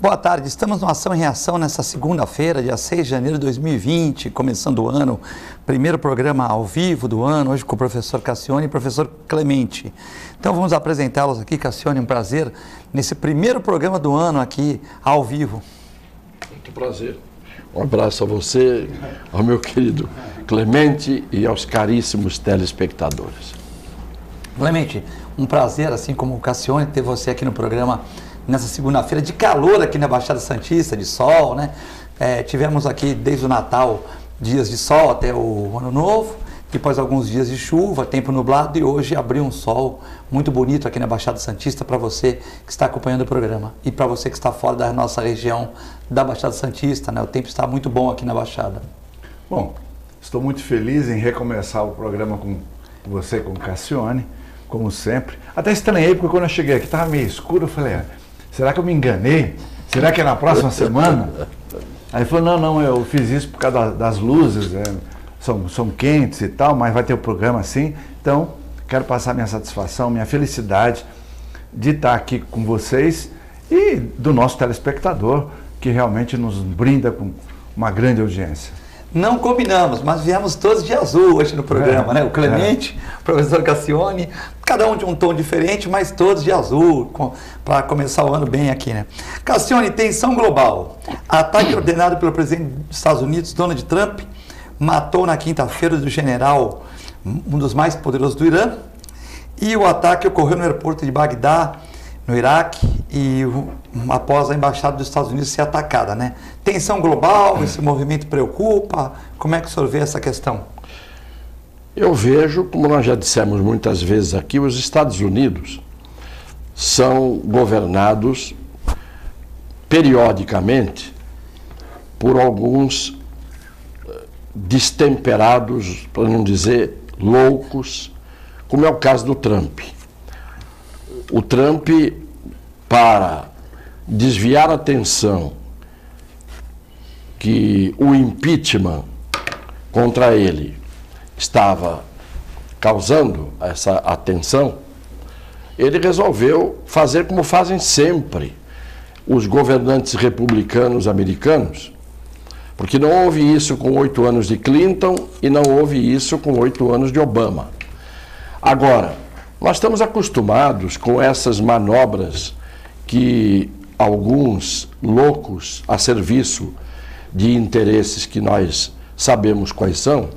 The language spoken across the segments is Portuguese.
Boa tarde, estamos no Ação e Reação nessa segunda-feira, dia 6 de janeiro de 2020, começando o ano, primeiro programa ao vivo do ano, hoje com o professor Cassione e o professor Clemente. Então vamos apresentá-los aqui, Cassione, um prazer, nesse primeiro programa do ano aqui, ao vivo. Muito prazer. Um abraço a você, ao meu querido Clemente e aos caríssimos telespectadores. Clemente, um prazer, assim como o Cassione, ter você aqui no programa nessa segunda-feira de calor aqui na Baixada Santista, de sol, né? Tivemos aqui desde o Natal dias de sol até o Ano Novo, depois alguns dias de chuva, tempo nublado, e hoje abriu um sol muito bonito aqui na Baixada Santista para você que está acompanhando o programa e para você que está fora da nossa região da Baixada Santista, né? O tempo está muito bom aqui na Baixada. Bom, estou muito feliz em recomeçar o programa com você, com o Cassione, como sempre. Até estranhei, porque quando eu cheguei aqui estava meio escuro, eu falei, será que eu me enganei? Será que é na próxima semana? Aí ele falou, não, eu fiz isso por causa das luzes, são quentes e tal, mas vai ter o programa assim. Então, quero passar minha satisfação, minha felicidade de estar aqui com vocês e do nosso telespectador, que realmente nos brinda com uma grande audiência. Não combinamos, mas viemos todos de azul hoje no programa, né? O Clemente, o professor Cassione, cada um de um tom diferente, mas todos de azul, para começar o ano bem aqui, né? Cassione, tensão global. Ataque ordenado pelo presidente dos Estados Unidos, Donald Trump, matou na quinta-feira o general, um dos mais poderosos do Irã, e o ataque ocorreu no aeroporto de Bagdá, no Iraque, e após a embaixada dos Estados Unidos ser atacada, né? Tensão global, esse movimento preocupa? Como é que o senhor vê essa questão? Eu vejo, como nós já dissemos muitas vezes aqui, os Estados Unidos são governados periodicamente por alguns destemperados, para não dizer loucos, como é o caso do Trump. O Trump, para desviar a atenção que o impeachment contra ele estava causando essa atenção, ele resolveu fazer como fazem sempre os governantes republicanos americanos, porque não houve isso com 8 anos de Clinton e não houve isso com 8 anos de Obama. Agora, nós estamos acostumados com essas manobras que alguns loucos a serviço de interesses que nós sabemos quais são,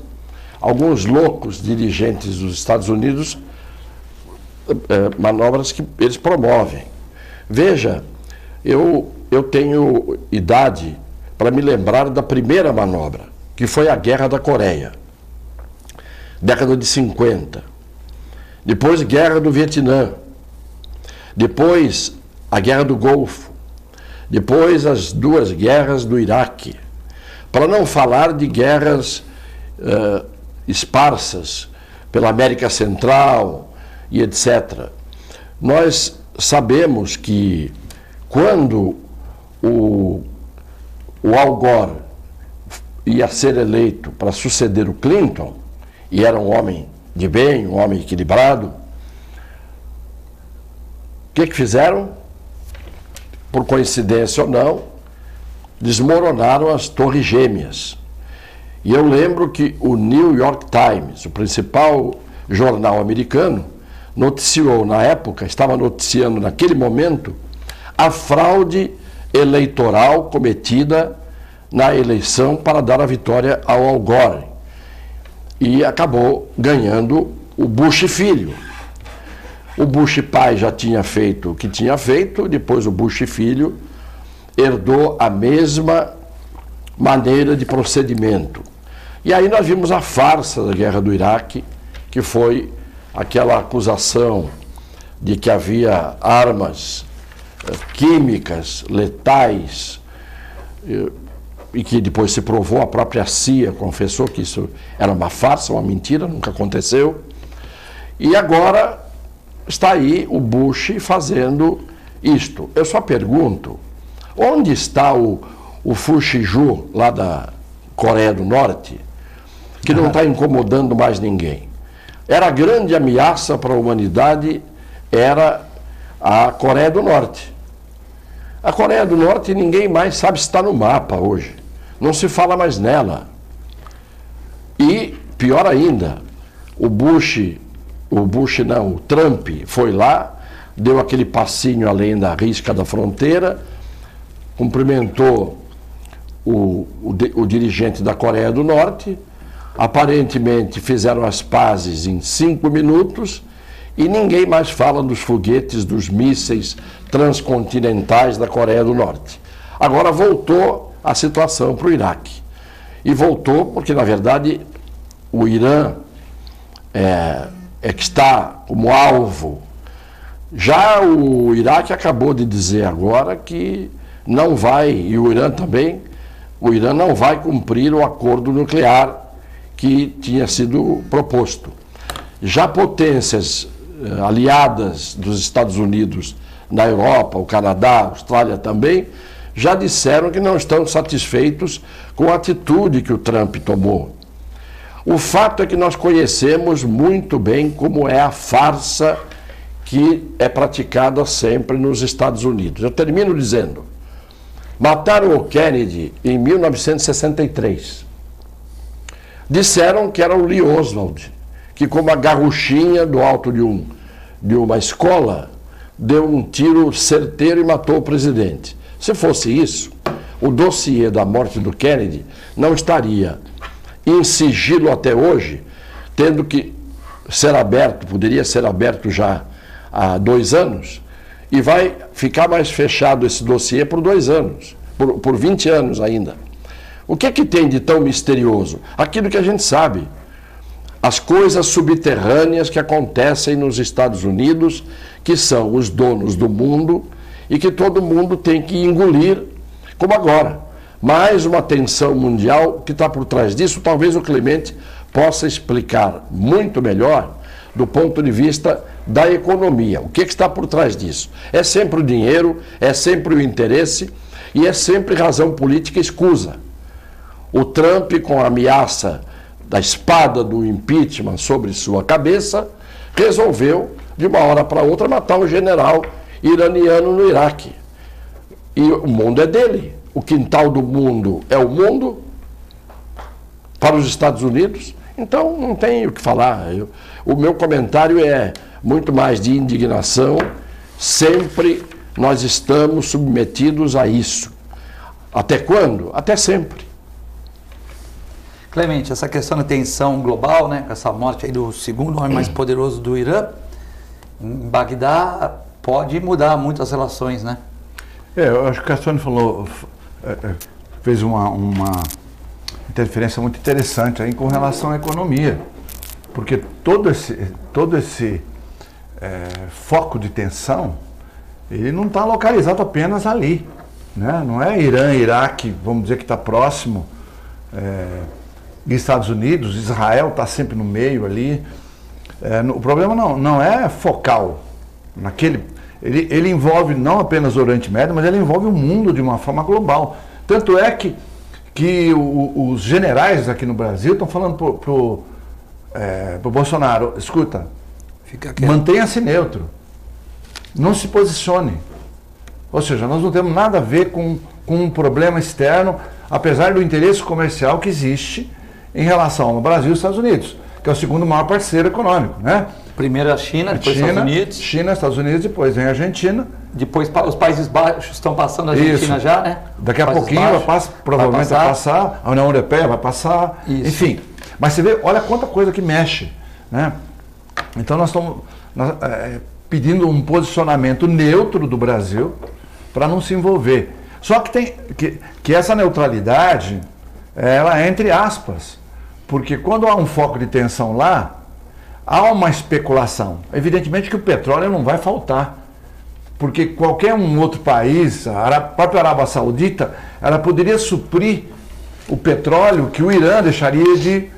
alguns loucos dirigentes dos Estados Unidos, manobras que eles promovem. Veja, eu tenho idade para me lembrar da primeira manobra, que foi a Guerra da Coreia, década de 50. Depois, Guerra do Vietnã. Depois, a Guerra do Golfo. Depois, as 2 guerras do Iraque. Para não falar de guerras esparsas pela América Central e etc. Nós sabemos que quando o Al Gore ia ser eleito para suceder o Clinton, e era um homem de bem, um homem equilibrado, o que fizeram? Por coincidência ou não, desmoronaram as Torres Gêmeas. E eu lembro que o New York Times, o principal jornal americano, noticiou na época, estava noticiando naquele momento, a fraude eleitoral cometida na eleição para dar a vitória ao Al Gore. E acabou ganhando o Bush filho. O Bush pai já tinha feito o que tinha feito, depois o Bush filho herdou a mesma maneira de procedimento. E aí nós vimos a farsa da Guerra do Iraque, que foi aquela acusação de que havia armas químicas letais, e que depois se provou, a própria CIA confessou que isso era uma farsa, uma mentira, nunca aconteceu. E agora está aí o Bush fazendo isto. Eu só pergunto, onde está o Fushiju, lá da Coreia do Norte, que não está incomodando mais ninguém? Era a grande ameaça para a humanidade, era a Coreia do Norte. A Coreia do Norte ninguém mais sabe se está no mapa hoje. Não se fala mais nela. E, pior ainda, o Trump foi lá, deu aquele passinho além da risca da fronteira, cumprimentou o dirigente da Coreia do Norte, aparentemente fizeram as pazes em 5 minutos e ninguém mais fala dos foguetes, dos mísseis transcontinentais da Coreia do Norte. Agora voltou a situação para o Iraque. E voltou porque, na verdade, o Irã é que está como alvo. Já o Iraque acabou de dizer agora que não vai, e o Irã também, o Irã não vai cumprir o acordo nuclear que tinha sido proposto. Já potências aliadas dos Estados Unidos na Europa, o Canadá, a Austrália também, já disseram que não estão satisfeitos com a atitude que o Trump tomou. O fato é que nós conhecemos muito bem como é a farsa que é praticada sempre nos Estados Unidos. Eu termino dizendo, mataram o Kennedy em 1963. Disseram que era o Lee Oswald, que com uma garruchinha do alto de uma escola, deu um tiro certeiro e matou o presidente. Se fosse isso, o dossiê da morte do Kennedy não estaria em sigilo até hoje, tendo que ser aberto, poderia ser aberto já há 2 anos, e vai ficar mais fechado esse dossiê por 2 anos, por 20 anos ainda. O que é que tem de tão misterioso? Aquilo que a gente sabe. As coisas subterrâneas que acontecem nos Estados Unidos, que são os donos do mundo e que todo mundo tem que engolir, como agora. Mais uma tensão mundial que está por trás disso, talvez o Clemente possa explicar muito melhor do ponto de vista da economia. O que está por trás disso? É sempre o dinheiro, é sempre o interesse e é sempre razão política escusa. O Trump, com a ameaça da espada do impeachment sobre sua cabeça, resolveu, de uma hora para outra, matar um general iraniano no Iraque. E o mundo é dele. O quintal do mundo é o mundo para os Estados Unidos. Então, não tem o que falar. O meu comentário é muito mais de indignação. Sempre nós estamos submetidos a isso. Até quando? Até sempre. Clemente, essa questão da tensão global, né, com essa morte aí do segundo homem mais poderoso do Irã, em Bagdá, pode mudar muito as relações, né? Eu acho que o Cassione falou, fez uma interferência muito interessante aí com relação à economia, porque todo esse foco de tensão, ele não está localizado apenas ali, né? Não é Irã, Iraque, vamos dizer que está próximo, Estados Unidos, Israel está sempre no meio ali. O problema não é focal naquele. Ele envolve não apenas o Oriente Médio, mas ele envolve o mundo de uma forma global. Tanto é que os generais aqui no Brasil estão falando pro Bolsonaro, escuta, mantenha-se neutro, não se posicione. Ou seja, nós não temos nada a ver com um problema externo, apesar do interesse comercial que existe em relação ao Brasil e Estados Unidos, que é o segundo maior parceiro econômico, né? Primeiro a China, depois os Estados Unidos. China, Estados Unidos, depois vem a Argentina. Depois os Países Baixos estão passando a Argentina já, né? Daqui a pouquinho provavelmente vai passar, a União Europeia vai passar, isso. Enfim. Mas você vê, olha quanta coisa que mexe, né? Então nós estamos pedindo um posicionamento neutro do Brasil para não se envolver. Só que tem que essa neutralidade, ela é entre aspas, porque quando há um foco de tensão lá, há uma especulação. Evidentemente que o petróleo não vai faltar, porque qualquer um outro país, a própria Arábia Saudita, ela poderia suprir o petróleo que o Irã deixaria de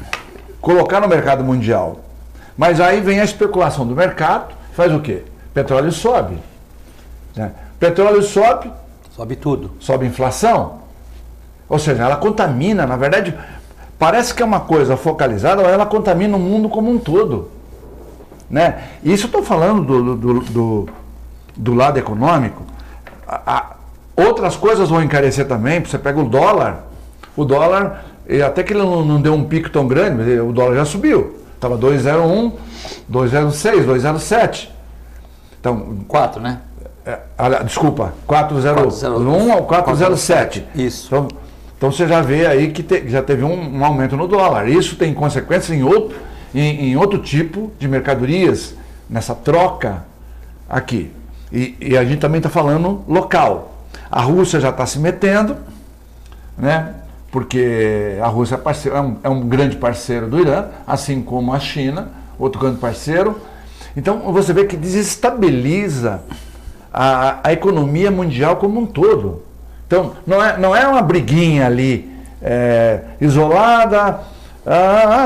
colocar no mercado mundial. Mas aí vem a especulação do mercado, faz o quê? Petróleo sobe. Né? Petróleo sobe. Sobe tudo. Sobe a inflação. Ou seja, ela contamina, na verdade, parece que é uma coisa focalizada, mas ela contamina o mundo como um todo. Né? E isso eu estou falando do lado econômico. Outras coisas vão encarecer também. Você pega o dólar, até que ele não deu um pico tão grande, mas o dólar já subiu. Estava 2,01, 2,06, 2,07. Então, 4, né? Desculpa, 4,01 ao 4,07. Isso. Então você já vê aí que já teve um aumento no dólar. Isso tem consequências em outro tipo de mercadorias, nessa troca aqui. E a gente também está falando local. A Rússia já está se metendo, né? Porque a Rússia é um grande parceiro do Irã, assim como a China, outro grande parceiro. Então você vê que desestabiliza a economia mundial como um todo. Então não é uma briguinha ali isolada.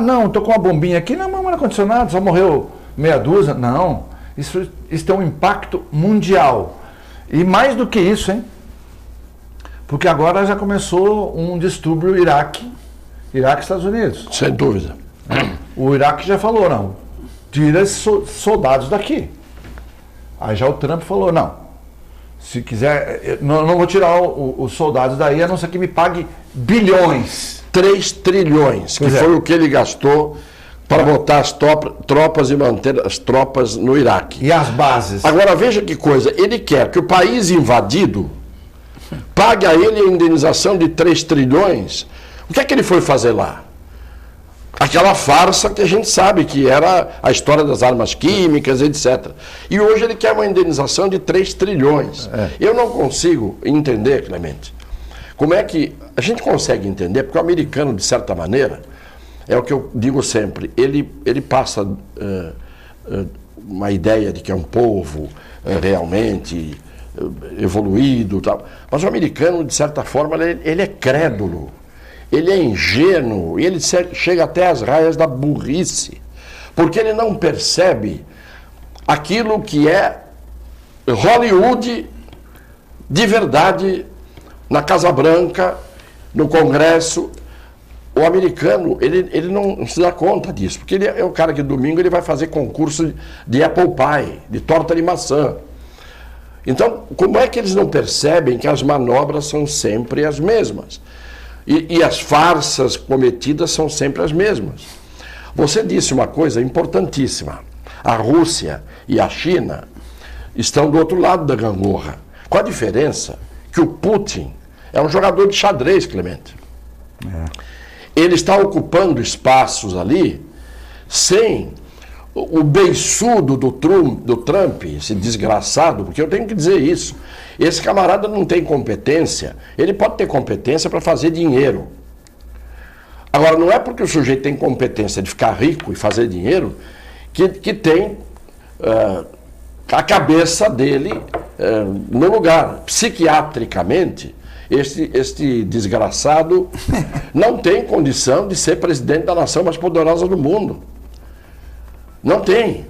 Não, estou com uma bombinha aqui, não, mas ar-condicionado, só morreu meia dúzia. Não, isso tem um impacto mundial. E mais do que isso, hein? Porque agora já começou um distúrbio Iraque e Estados Unidos. Sem dúvida. O Iraque já falou, não, tira esses soldados daqui. Aí já o Trump falou, não, se quiser, não vou tirar os soldados daí, a não ser que me pague bilhões. 3 trilhões, que foi o que ele gastou para botar as tropas e manter as tropas no Iraque. E as bases. Agora veja que coisa, ele quer que o país invadido pague a ele a indenização de 3 trilhões. O que é que ele foi fazer lá? Aquela farsa que a gente sabe que era a história das armas químicas, etc. E hoje ele quer uma indenização de 3 trilhões. Eu não consigo entender, Clemente, como é que a gente consegue entender, porque o americano, de certa maneira, é o que eu digo sempre, ele passa uma ideia de que é um povo realmente evoluído, tal. Mas o americano, de certa forma, ele é crédulo, ele é ingênuo, e ele chega até as raias da burrice, porque ele não percebe aquilo que é Hollywood de verdade na Casa Branca, no Congresso. O americano, ele não se dá conta disso, porque ele é o cara que domingo ele vai fazer concurso de apple pie, de torta de maçã. Então, como é que eles não percebem que as manobras são sempre as mesmas? E as farsas cometidas são sempre as mesmas. Você disse uma coisa importantíssima. A Rússia e a China estão do outro lado da gangorra. Qual a diferença? Que o Putin é um jogador de xadrez, Clemente. Ele está ocupando espaços ali sem o beiçudo do Trump, esse desgraçado, porque eu tenho que dizer isso. Esse camarada não tem competência. Ele pode ter competência para fazer dinheiro. Agora, não é porque o sujeito tem competência de ficar rico e fazer dinheiro que tem a cabeça dele no lugar. Psiquiatricamente, este desgraçado não tem condição de ser presidente da nação mais poderosa do mundo. Não tem.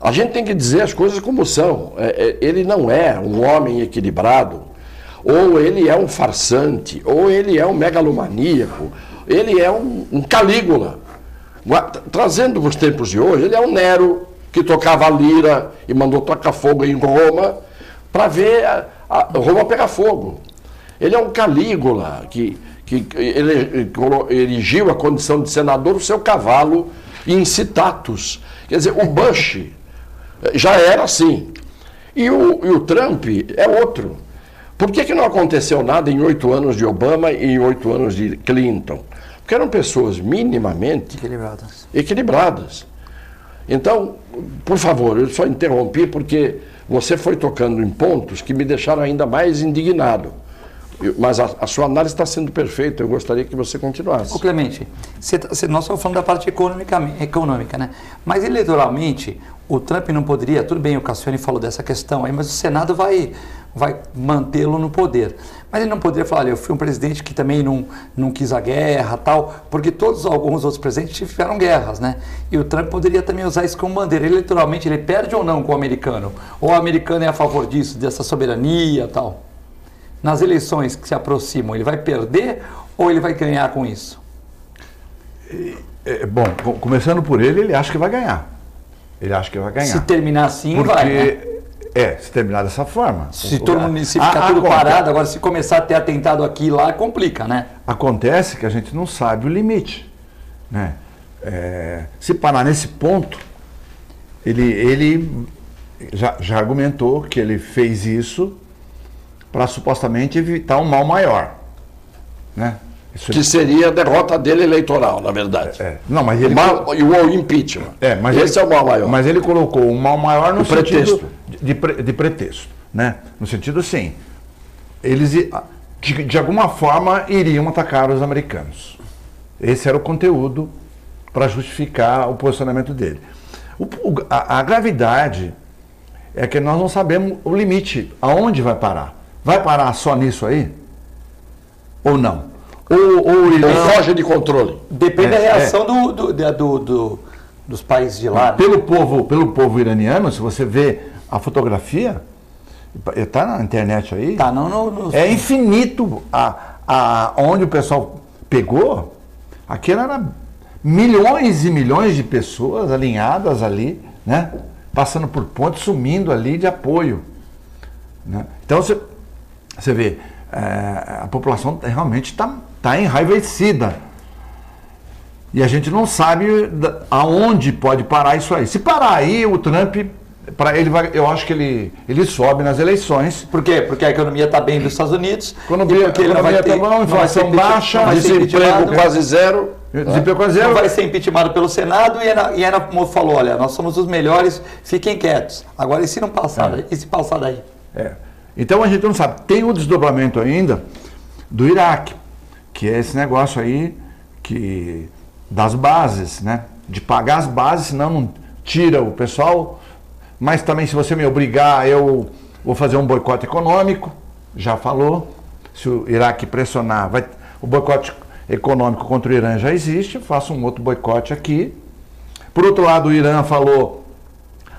A gente tem que dizer as coisas como são. Ele não é um homem equilibrado, ou ele é um farsante, ou ele é um megalomaníaco, ele é um Calígula. Trazendo para os tempos de hoje, ele é um Nero que tocava a lira e mandou tocar fogo em Roma para ver Roma pegar fogo. Ele é um Calígula que ele erigiu a condição de senador do seu cavalo incitatus. Quer dizer, o Bush já era assim. E o Trump é outro. Por que não aconteceu nada em 8 anos de Obama e em 8 anos de Clinton? Porque eram pessoas minimamente equilibradas. Então, por favor, eu só interrompi porque você foi tocando em pontos que me deixaram ainda mais indignado. Mas a sua análise está sendo perfeita, eu gostaria que você continuasse. Ô Clemente, nós estamos falando da parte econômica, né? Mas eleitoralmente, o Trump não poderia, tudo bem, o Cassione falou dessa questão aí, mas o Senado vai mantê-lo no poder. Mas ele não poderia falar, olha, eu fui um presidente que também não quis a guerra, tal, porque alguns outros presidentes tiveram guerras, né? E o Trump poderia também usar isso como bandeira. Eleitoralmente, ele perde ou não com o americano? Ou o americano é a favor disso, dessa soberania, tal? Nas eleições que se aproximam, ele vai perder ou ele vai ganhar com isso? Bom, começando por ele acha que vai ganhar. Ele acha que vai ganhar. Se terminar assim, porque vai, né? se terminar dessa forma. Se todo mundo se ficar tudo parado, agora se começar a ter atentado aqui e lá, complica, né? Acontece que a gente não sabe o limite, né? Se parar nesse ponto, ele já argumentou que ele fez isso para supostamente evitar um mal maior, né? Que seria a derrota dele eleitoral, na verdade. Não, mas ele... E o impeachment. Mas esse é o mal maior. Mas ele colocou um mal maior no sentido pretexto. de pretexto, né? No sentido assim, eles de alguma forma iriam atacar os americanos. Esse era o conteúdo para justificar o posicionamento dele. A gravidade é que nós não sabemos o limite, aonde vai parar. Vai parar só nisso aí? Ou não? Ou foge de controle. Depende da reação dos países de lá. Pelo povo iraniano, se você vê a fotografia, está na internet aí, Tá, é infinito onde o pessoal pegou, aquilo era milhões e milhões de pessoas alinhadas ali, né? Passando por pontes, sumindo ali de apoio, né? Então você vê, a população realmente está enraivecida. E a gente não sabe aonde pode parar isso aí. Se parar aí, o Trump, eu acho que ele sobe nas eleições. Por quê? Porque a economia está bem dos Estados Unidos. Quando a economia está bom, inflação baixa, desemprego quase zero. Não vai ser impeachmentado pelo Senado e Ana como falou, olha, nós somos os melhores, fiquem quietos. Agora, e se não passar, e se passar daí? Então a gente não sabe. Tem o desdobramento ainda do Iraque, que é esse negócio aí das bases, né? De pagar as bases, senão não tira o pessoal. Mas também, se você me obrigar, eu vou fazer um boicote econômico. Já falou. Se o Iraque pressionar, o boicote econômico contra o Irã já existe. Faço um outro boicote aqui. Por outro lado, o Irã falou: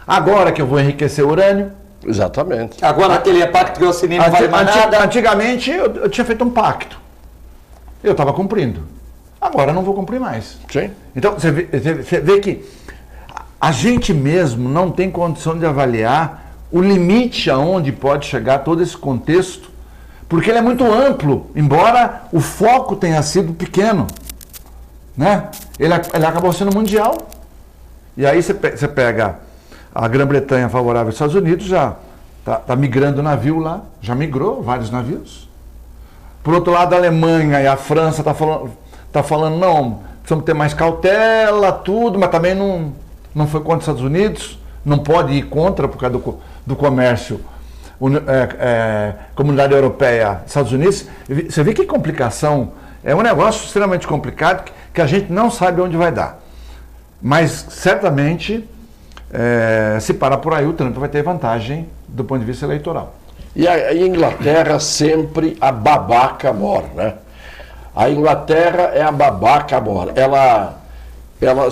agora que eu vou enriquecer o urânio. Exatamente. Agora aquele pacto que eu assinei não vale mais nada. Antigamente eu tinha feito um pacto. Eu estava cumprindo. Agora eu não vou cumprir mais. Sim. Então você vê que a gente mesmo não tem condição de avaliar o limite aonde pode chegar todo esse contexto, porque ele é muito amplo, embora o foco tenha sido pequeno, né? Ele acabou sendo mundial. E aí você pega a Grã-Bretanha favorável aos Estados Unidos, já está migrando navio lá, já migrou vários navios. Por outro lado, a Alemanha e a França tá falando, não, precisamos ter mais cautela, tudo, mas também não foi contra os Estados Unidos, não pode ir contra por causa do comércio, Comunidade Europeia, Estados Unidos. Você vê que complicação, é um negócio extremamente complicado que a gente não sabe onde vai dar. Mas certamente, se parar por aí, o Trump vai ter vantagem do ponto de vista eleitoral. E a Inglaterra sempre a babaca mor, né? A Inglaterra é a babaca mor.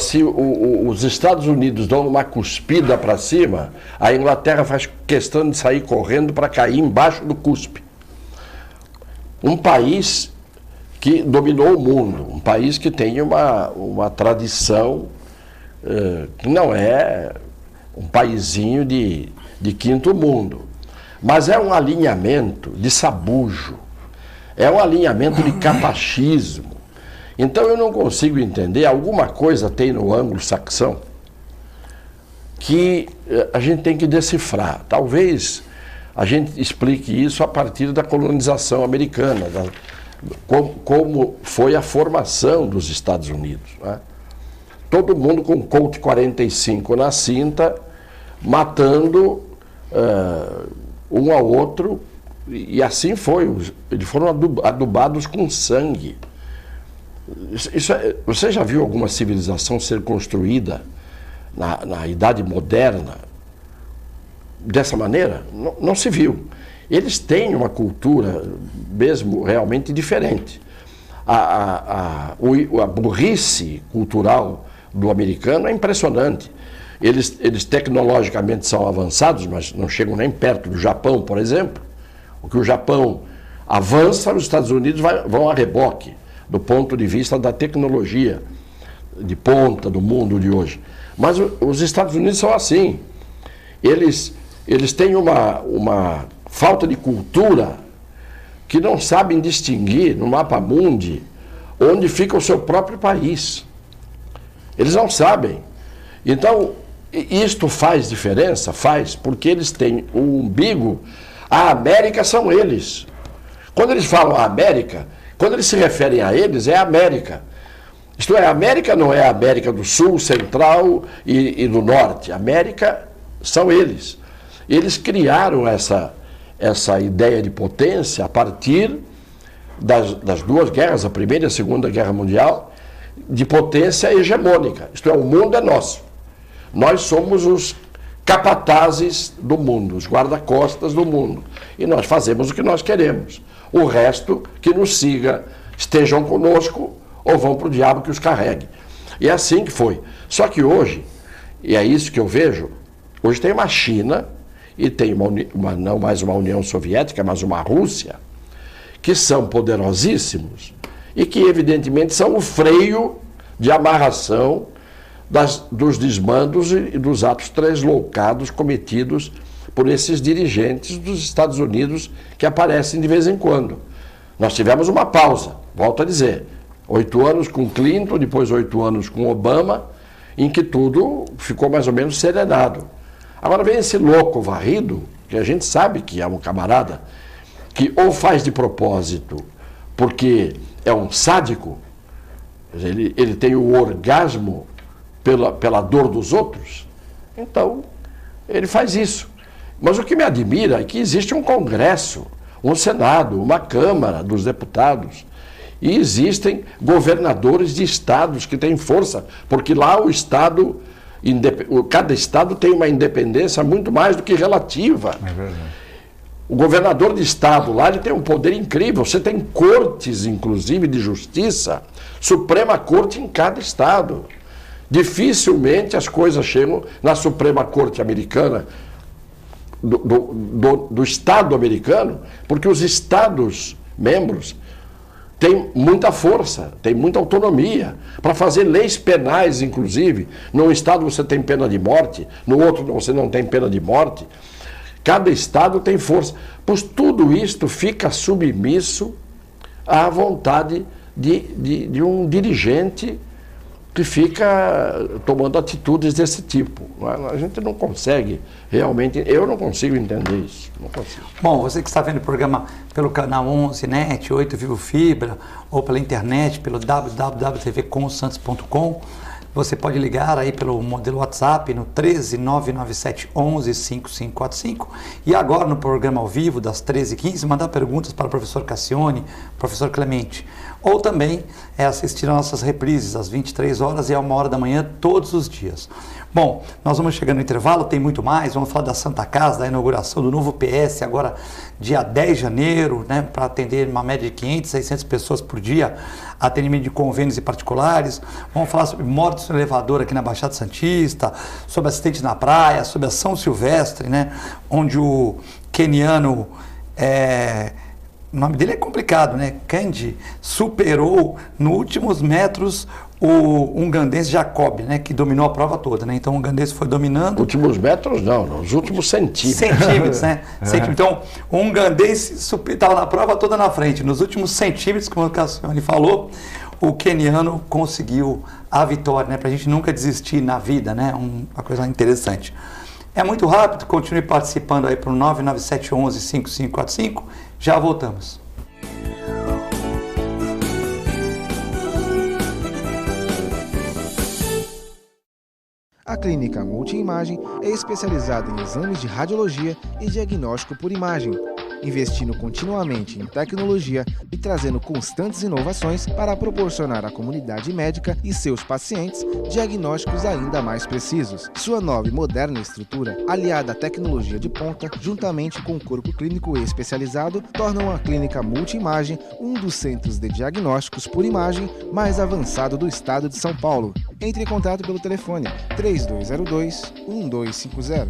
Se os Estados Unidos dão uma cuspida para cima, a Inglaterra faz questão de sair correndo para cair embaixo do cuspe. Um país que dominou o mundo, um país que tem uma tradição que não é um paizinho de quinto mundo, mas é um alinhamento de sabujo, é um alinhamento de capachismo. Então eu não consigo entender, alguma coisa tem no anglo-saxão que a gente tem que decifrar. Talvez a gente explique isso a partir da colonização americana, como foi a formação dos Estados Unidos, né? Todo mundo com Colt 45 na cinta, matando um ao outro, e assim foi. Eles foram adubados com sangue. Você já viu alguma civilização ser construída na Idade Moderna dessa maneira? Não se viu. Eles têm uma cultura mesmo realmente diferente. A burrice cultural do americano é impressionante. Eles tecnologicamente são avançados, mas não chegam nem perto do Japão, por exemplo. O que o Japão avança, os Estados Unidos vão a reboque, do ponto de vista da tecnologia de ponta do mundo de hoje. Mas os Estados Unidos são assim. Eles eles têm uma falta de cultura que não sabem distinguir no mapa mundi onde fica o seu próprio país. Eles não sabem. Então, isto faz diferença? Faz, porque eles têm o umbigo. A América são eles. Quando eles falam a América, quando eles se referem a eles, é a América. Isto é, a América não é a América do Sul, Central e do Norte. A América são eles. Eles criaram essa ideia de potência a partir das duas guerras, a Primeira e a Segunda Guerra Mundial, de potência hegemônica. Isto é, o mundo é nosso. Nós somos os capatazes do mundo, os guarda-costas do mundo. E nós fazemos o que nós queremos. O resto, que nos siga, estejam conosco ou vão para o diabo que os carregue. E é assim que foi. Só que hoje, e é isso que eu vejo, hoje tem uma China e tem não mais uma União Soviética, mas uma Rússia, que são poderosíssimos e que evidentemente são o freio de amarração dos desmandos e dos atos translocados cometidos por esses dirigentes dos Estados Unidos que aparecem de vez em quando. Nós tivemos uma pausa, volto a dizer, 8 anos com Clinton, depois 8 anos com Obama, em que tudo ficou mais ou menos serenado. Agora vem esse louco varrido, que a gente sabe que é um camarada, que ou faz de propósito, porque é um sádico, ele tem o orgasmo pela dor dos outros, então ele faz isso. Mas o que me admira é que existe um Congresso, um Senado, uma Câmara dos Deputados, e existem governadores de estados que têm força, porque lá o Estado, cada estado tem uma independência muito mais do que relativa. É verdade. O governador de estado lá, ele tem um poder incrível. Você tem cortes, inclusive, de justiça, Suprema Corte em cada estado. Dificilmente as coisas chegam na Suprema Corte americana, do Estado americano, porque os Estados membros têm muita força, têm muita autonomia para fazer leis penais, inclusive. Num Estado você tem pena de morte, no outro você não tem pena de morte. Cada Estado tem força. Pois tudo isto fica submisso à vontade de um dirigente que fica tomando atitudes desse tipo. A gente não consegue realmente, eu não consigo entender isso. Não consigo. Bom, você que está vendo o programa pelo canal 11 NET, 8 Vivo Fibra, ou pela internet, pelo www.tvcomsantos.com, você pode ligar aí pelo modelo WhatsApp no 13997115545 e agora no programa ao vivo das 13h15 mandar perguntas para o professor Cassione, professor Clemente, ou também assistir às nossas reprises às 23 horas e à 1h da manhã todos os dias. Bom, nós vamos chegando no intervalo, tem muito mais, vamos falar da Santa Casa, da inauguração do novo PS agora dia 10 de janeiro, né, para atender uma média de 500, 600 pessoas por dia, atendimento de convênios e particulares. Vamos falar sobre mortes no elevador aqui na Baixada Santista, sobre acidentes na praia, sobre a São Silvestre, né, onde o queniano, o nome dele é complicado, né, Candy, superou nos últimos metros o ugandense Jacob, né, que dominou a prova toda, né? Então o ugandense foi dominando. Últimos metros não, nos últimos centímetros. Centímetros, né? Então o ugandense estava na prova toda na frente. Nos últimos centímetros, como o Cassione falou, o queniano conseguiu a vitória, né? Para a gente nunca desistir na vida, né? Uma coisa interessante. É muito rápido, continue participando aí para o 997115545. Já voltamos. A Clínica Multiimagem é especializada em exames de radiologia e diagnóstico por imagem, investindo continuamente em tecnologia e trazendo constantes inovações para proporcionar à comunidade médica e seus pacientes diagnósticos ainda mais precisos. Sua nova e moderna estrutura, aliada à tecnologia de ponta, juntamente com o corpo clínico especializado, tornam a Clínica Multiimagem um dos centros de diagnósticos por imagem mais avançado do estado de São Paulo. Entre em contato pelo telefone 3202-1250.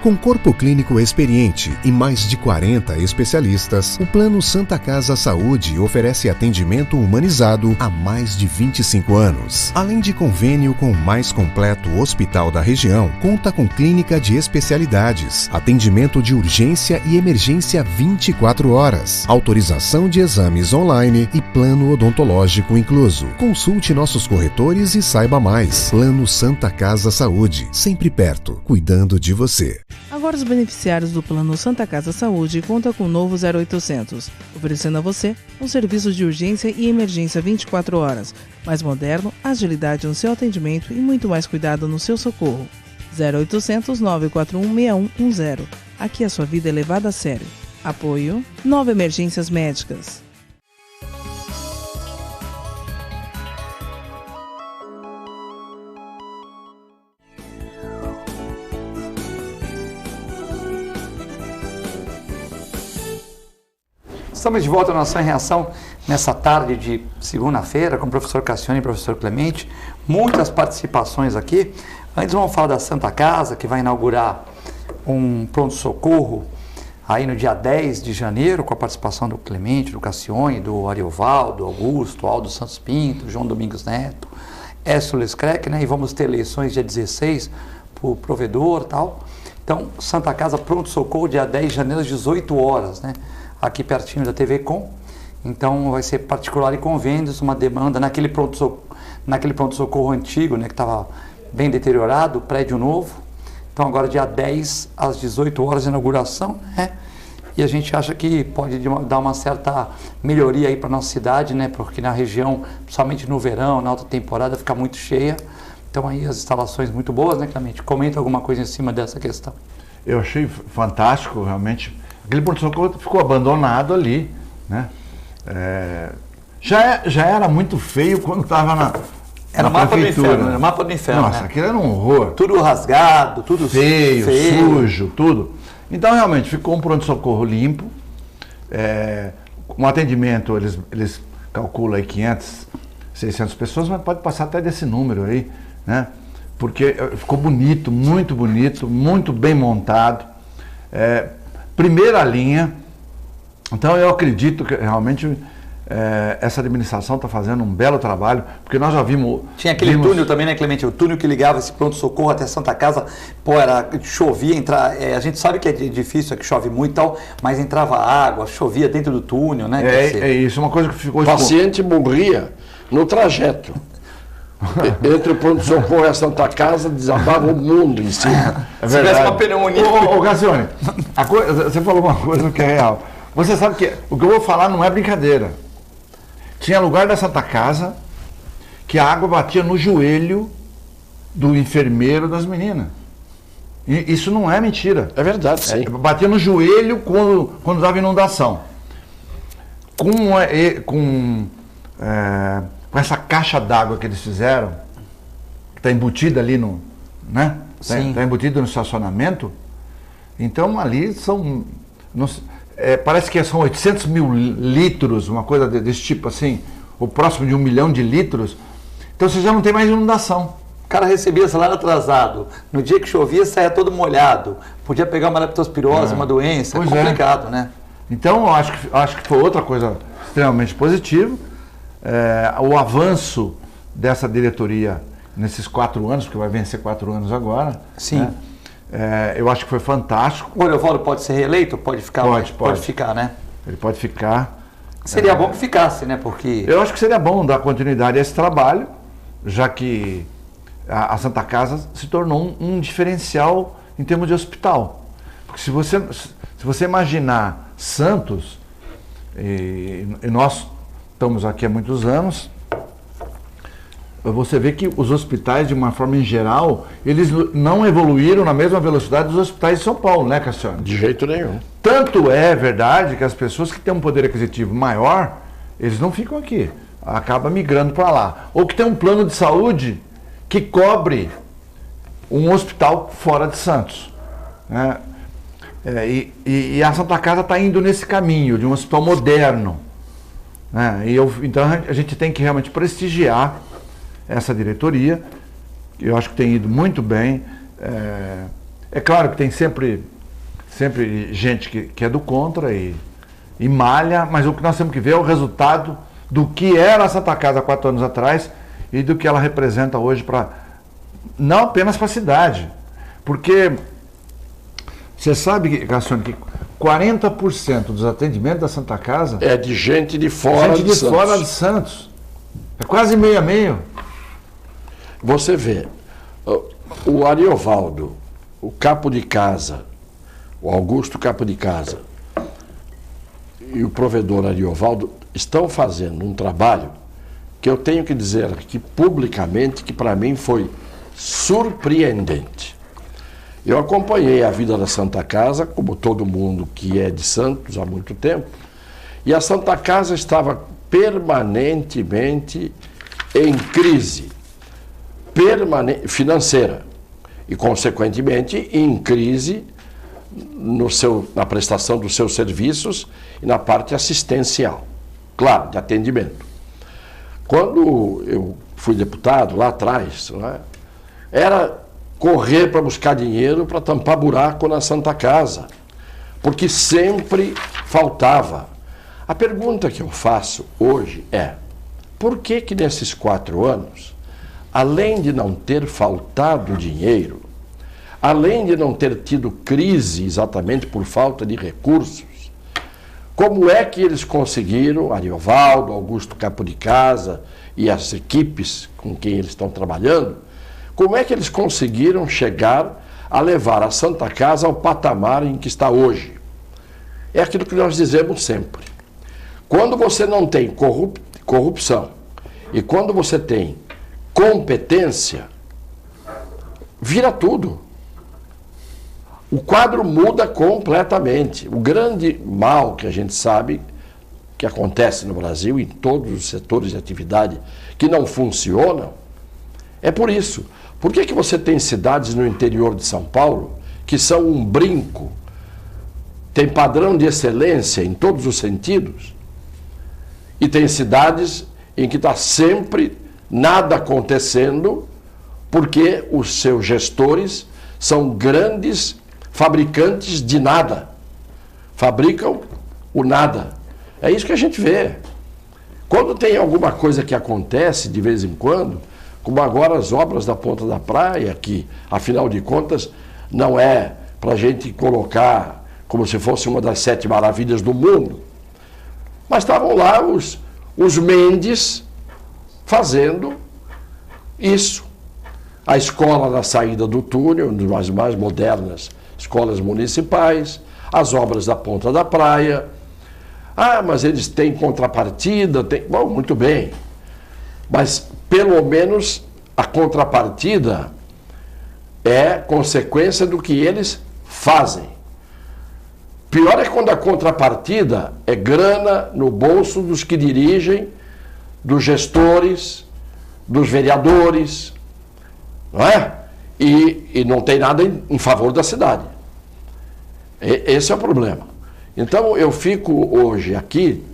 Com corpo clínico experiente e mais de 40 especialistas, o Plano Santa Casa Saúde oferece atendimento humanizado há mais de 25 anos. Além de convênio com o mais completo hospital da região, conta com clínica de especialidades, atendimento de urgência e emergência 24 horas, autorização de exames online e plano odontológico incluso. Consulte nossos corretores e saiba mais. Plano Santa Casa Saúde, sempre perto, cuidando de você. Agora os beneficiários do Plano Santa Casa Saúde contam com o novo 0800, oferecendo a você um serviço de urgência e emergência 24 horas, mais moderno, agilidade no seu atendimento e muito mais cuidado no seu socorro. 0800 941 6110. Aqui a sua vida é levada a sério. Apoio 9 Emergências Médicas. Estamos de volta na Nação em Reação nessa tarde de segunda-feira com o professor Cassione e o professor Clemente. Muitas participações aqui. Antes vamos falar da Santa Casa, que vai inaugurar um pronto-socorro aí no dia 10 de janeiro, com a participação do Clemente, do Cassione, do Ariovaldo, do Augusto, Aldo Santos Pinto, João Domingos Neto, Écio Lescrec, né? E vamos ter eleições dia 16 para o provedor e tal. Então, Santa Casa pronto-socorro dia 10 de janeiro às 18 horas, né? Aqui pertinho da TV Com. Então vai ser particular e convênios, uma demanda naquele pronto-socorro antigo, né, que estava bem deteriorado, prédio novo. Então agora dia 10 às 18 horas de inauguração, né? E a gente acha que pode dar uma certa melhoria aí para nossa cidade, né? Porque na região, principalmente no verão, na alta temporada, fica muito cheia. Então aí as instalações muito boas, né, Clemente? Comenta alguma coisa em cima dessa questão. Eu achei fantástico, realmente. Aquele pronto-socorro ficou abandonado ali, né? Já era muito feio quando estava na mapa prefeitura. do inferno, era mapa do inferno. Nossa, né? aquilo era um horror. Tudo rasgado, tudo feio, sujo, tudo. Então, realmente, ficou um pronto-socorro limpo. Um atendimento, eles calculam aí 500, 600 pessoas, mas pode passar até desse número aí, né? Porque ficou bonito, muito bem montado. Primeira linha. Então eu acredito que realmente essa administração está fazendo um belo trabalho, porque nós já vimos... Tinha aquele túnel também, né, Clemente? O túnel que ligava esse pronto-socorro até Santa Casa, chovia, a gente sabe que é difícil, que chove muito e tal, mas entrava água, chovia dentro do túnel, né? É isso, uma coisa que ficou... O paciente morria no trajeto. Entre o pronto-socorro e a Santa Casa, desabava o mundo em cima. É verdade. Se tivesse uma pneumonia... Ô Cassione, você falou uma coisa que é real. Você sabe que o que eu vou falar não é brincadeira. Tinha lugar da Santa Casa que a água batia no joelho do enfermeiro das meninas. E isso não é mentira. É verdade, sim. Batia no joelho quando dava inundação. Com essa caixa d'água que eles fizeram, que está embutida ali no... né? Está embutido no estacionamento. Então ali são... parece que são 800 mil litros, uma coisa desse tipo assim, ou próximo de 1 milhão de litros. Então você já não tem mais inundação. O cara recebia salário atrasado. No dia que chovia, saia todo molhado. Podia pegar uma leptospirose, uma doença. Pois complicado, né? Então eu acho que foi outra coisa extremamente positiva. O avanço dessa diretoria nesses 4 anos, porque vai vencer 4 anos agora. Sim. Né? Eu acho que foi fantástico. O Ariovaldo pode ser reeleito? Pode ficar? Pode ficar, né? Ele pode ficar. Seria bom que ficasse, né? Porque... Eu acho que seria bom dar continuidade a esse trabalho, já que a Santa Casa se tornou um diferencial em termos de hospital. Porque se você imaginar Santos, e nós estamos aqui há muitos anos, você vê que os hospitais, de uma forma em geral, eles não evoluíram na mesma velocidade dos hospitais de São Paulo, né, Cassiano? De jeito nenhum. Tanto é verdade que as pessoas que têm um poder aquisitivo maior, eles não ficam aqui, acabam migrando para lá. Ou que tem um plano de saúde que cobre um hospital fora de Santos, né? E a Santa Casa está indo nesse caminho de um hospital moderno, né? Então a gente tem que realmente prestigiar essa diretoria. Eu acho que tem ido muito bem. É claro que tem sempre gente que é do contra e malha, mas o que nós temos que ver é o resultado do que era a Santa Casa há 4 anos atrás e do que ela representa hoje não apenas para a cidade. Porque você sabe, Cassione, que 40% dos atendimentos da Santa Casa é de gente de fora de Santos. Fora de Santos. É quase meio a meio. Você vê, o Ariovaldo, o capo de casa, o Augusto capo de casa e o provedor Ariovaldo estão fazendo um trabalho que eu tenho que dizer aqui publicamente que para mim foi surpreendente. Eu acompanhei a vida da Santa Casa, como todo mundo que é de Santos há muito tempo, e a Santa Casa estava permanentemente em crise financeira e, consequentemente, em crise na prestação dos seus serviços e na parte assistencial, claro, de atendimento. Quando eu fui deputado lá atrás, né, era correr para buscar dinheiro para tampar buraco na Santa Casa, porque sempre faltava. A pergunta que eu faço hoje é: por que nesses 4 anos, além de não ter faltado dinheiro, além de não ter tido crise exatamente por falta de recursos, como é que eles conseguiram, Ariovaldo, Augusto Capo de Casa e as equipes com quem eles estão trabalhando, como é que eles conseguiram chegar a levar a Santa Casa ao patamar em que está hoje? É aquilo que nós dizemos sempre. Quando você não tem corrupção e quando você tem competência, vira tudo. O quadro muda completamente. O grande mal que a gente sabe que acontece no Brasil, em todos os setores de atividade que não funcionam, é por isso. Por que você tem cidades no interior de São Paulo que são um brinco, tem padrão de excelência em todos os sentidos, e tem cidades em que está sempre nada acontecendo porque os seus gestores são grandes fabricantes de nada, fabricam o nada. É isso que a gente vê. Quando tem alguma coisa que acontece de vez em quando, como agora as obras da Ponta da Praia, que, afinal de contas, não é para a gente colocar como se fosse uma das 7 maravilhas do mundo. Mas estavam lá os Mendes fazendo isso. A escola na saída do túnel, uma das mais modernas escolas municipais, as obras da Ponta da Praia. Ah, mas eles têm contrapartida, bom, muito bem. Mas, pelo menos, a contrapartida é consequência do que eles fazem. Pior é quando a contrapartida é grana no bolso dos que dirigem, dos gestores, dos vereadores, não é? E não tem nada em favor da cidade. Esse é o problema. Então, eu fico hoje aqui,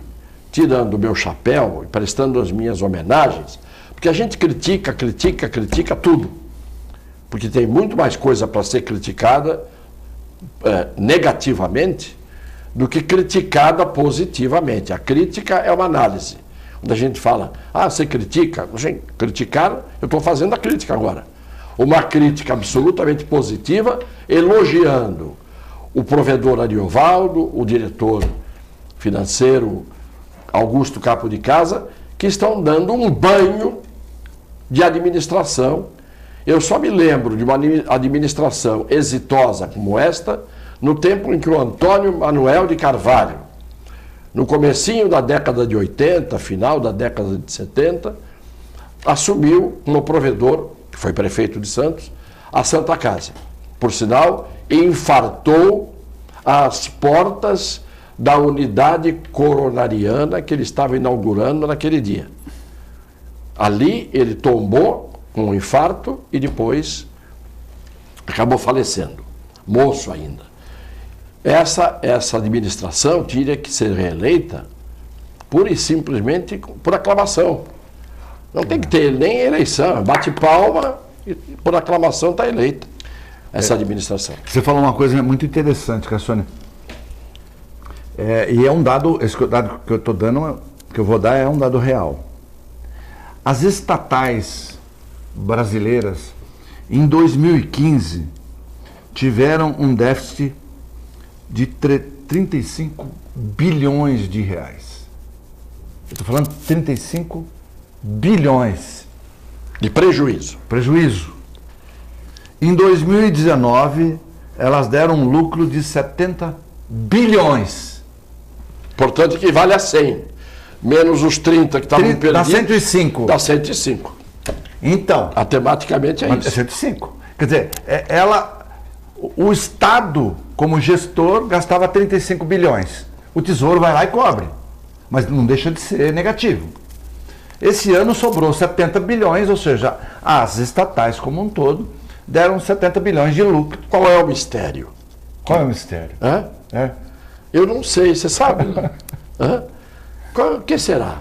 tirando o meu chapéu e prestando as minhas homenagens, porque a gente critica tudo. Porque tem muito mais coisa para ser criticada negativamente do que criticada positivamente. A crítica é uma análise. Quando a gente fala, você critica, gente, criticar, eu estou fazendo a crítica agora. Uma crítica absolutamente positiva, elogiando o provedor Ariovaldo, o diretor financeiro Augusto Capo de Casa, que estão dando um banho de administração. Eu só me lembro de uma administração exitosa como esta, no tempo em que o Antônio Manuel de Carvalho, no comecinho da década de 80, final da década de 70, assumiu como provedor, que foi prefeito de Santos, a Santa Casa. Por sinal, infartou as portas da unidade coronariana que ele estava inaugurando naquele dia. Ali ele tombou com um infarto e depois acabou falecendo, moço ainda. Essa administração teria que ser reeleita pura e simplesmente por aclamação. Não tem que ter nem eleição, bate palma e por aclamação está eleita. essa administração. Você falou uma coisa muito interessante, Cassione. E é um dado, esse dado que eu estou dando, que eu vou dar é um dado real. As estatais brasileiras, em 2015, tiveram um déficit de 35 bilhões de reais. Eu estou falando 35 bilhões. De prejuízo. Prejuízo. Em 2019, elas deram um lucro de 70 bilhões. Portanto, equivale a 100. Menos os 30 que estavam perdidos. Dá 105. Dá 105. Então. Matematicamente é isso. É 105. Quer dizer, o Estado, como gestor, gastava 35 bilhões. O Tesouro vai lá e cobre. Mas não deixa de ser negativo. Esse ano sobrou 70 bilhões, ou seja, as estatais como um todo deram 70 bilhões de lucro. Qual é o mistério? Qual é o mistério? Hã? Eu não sei, você sabe? O que será?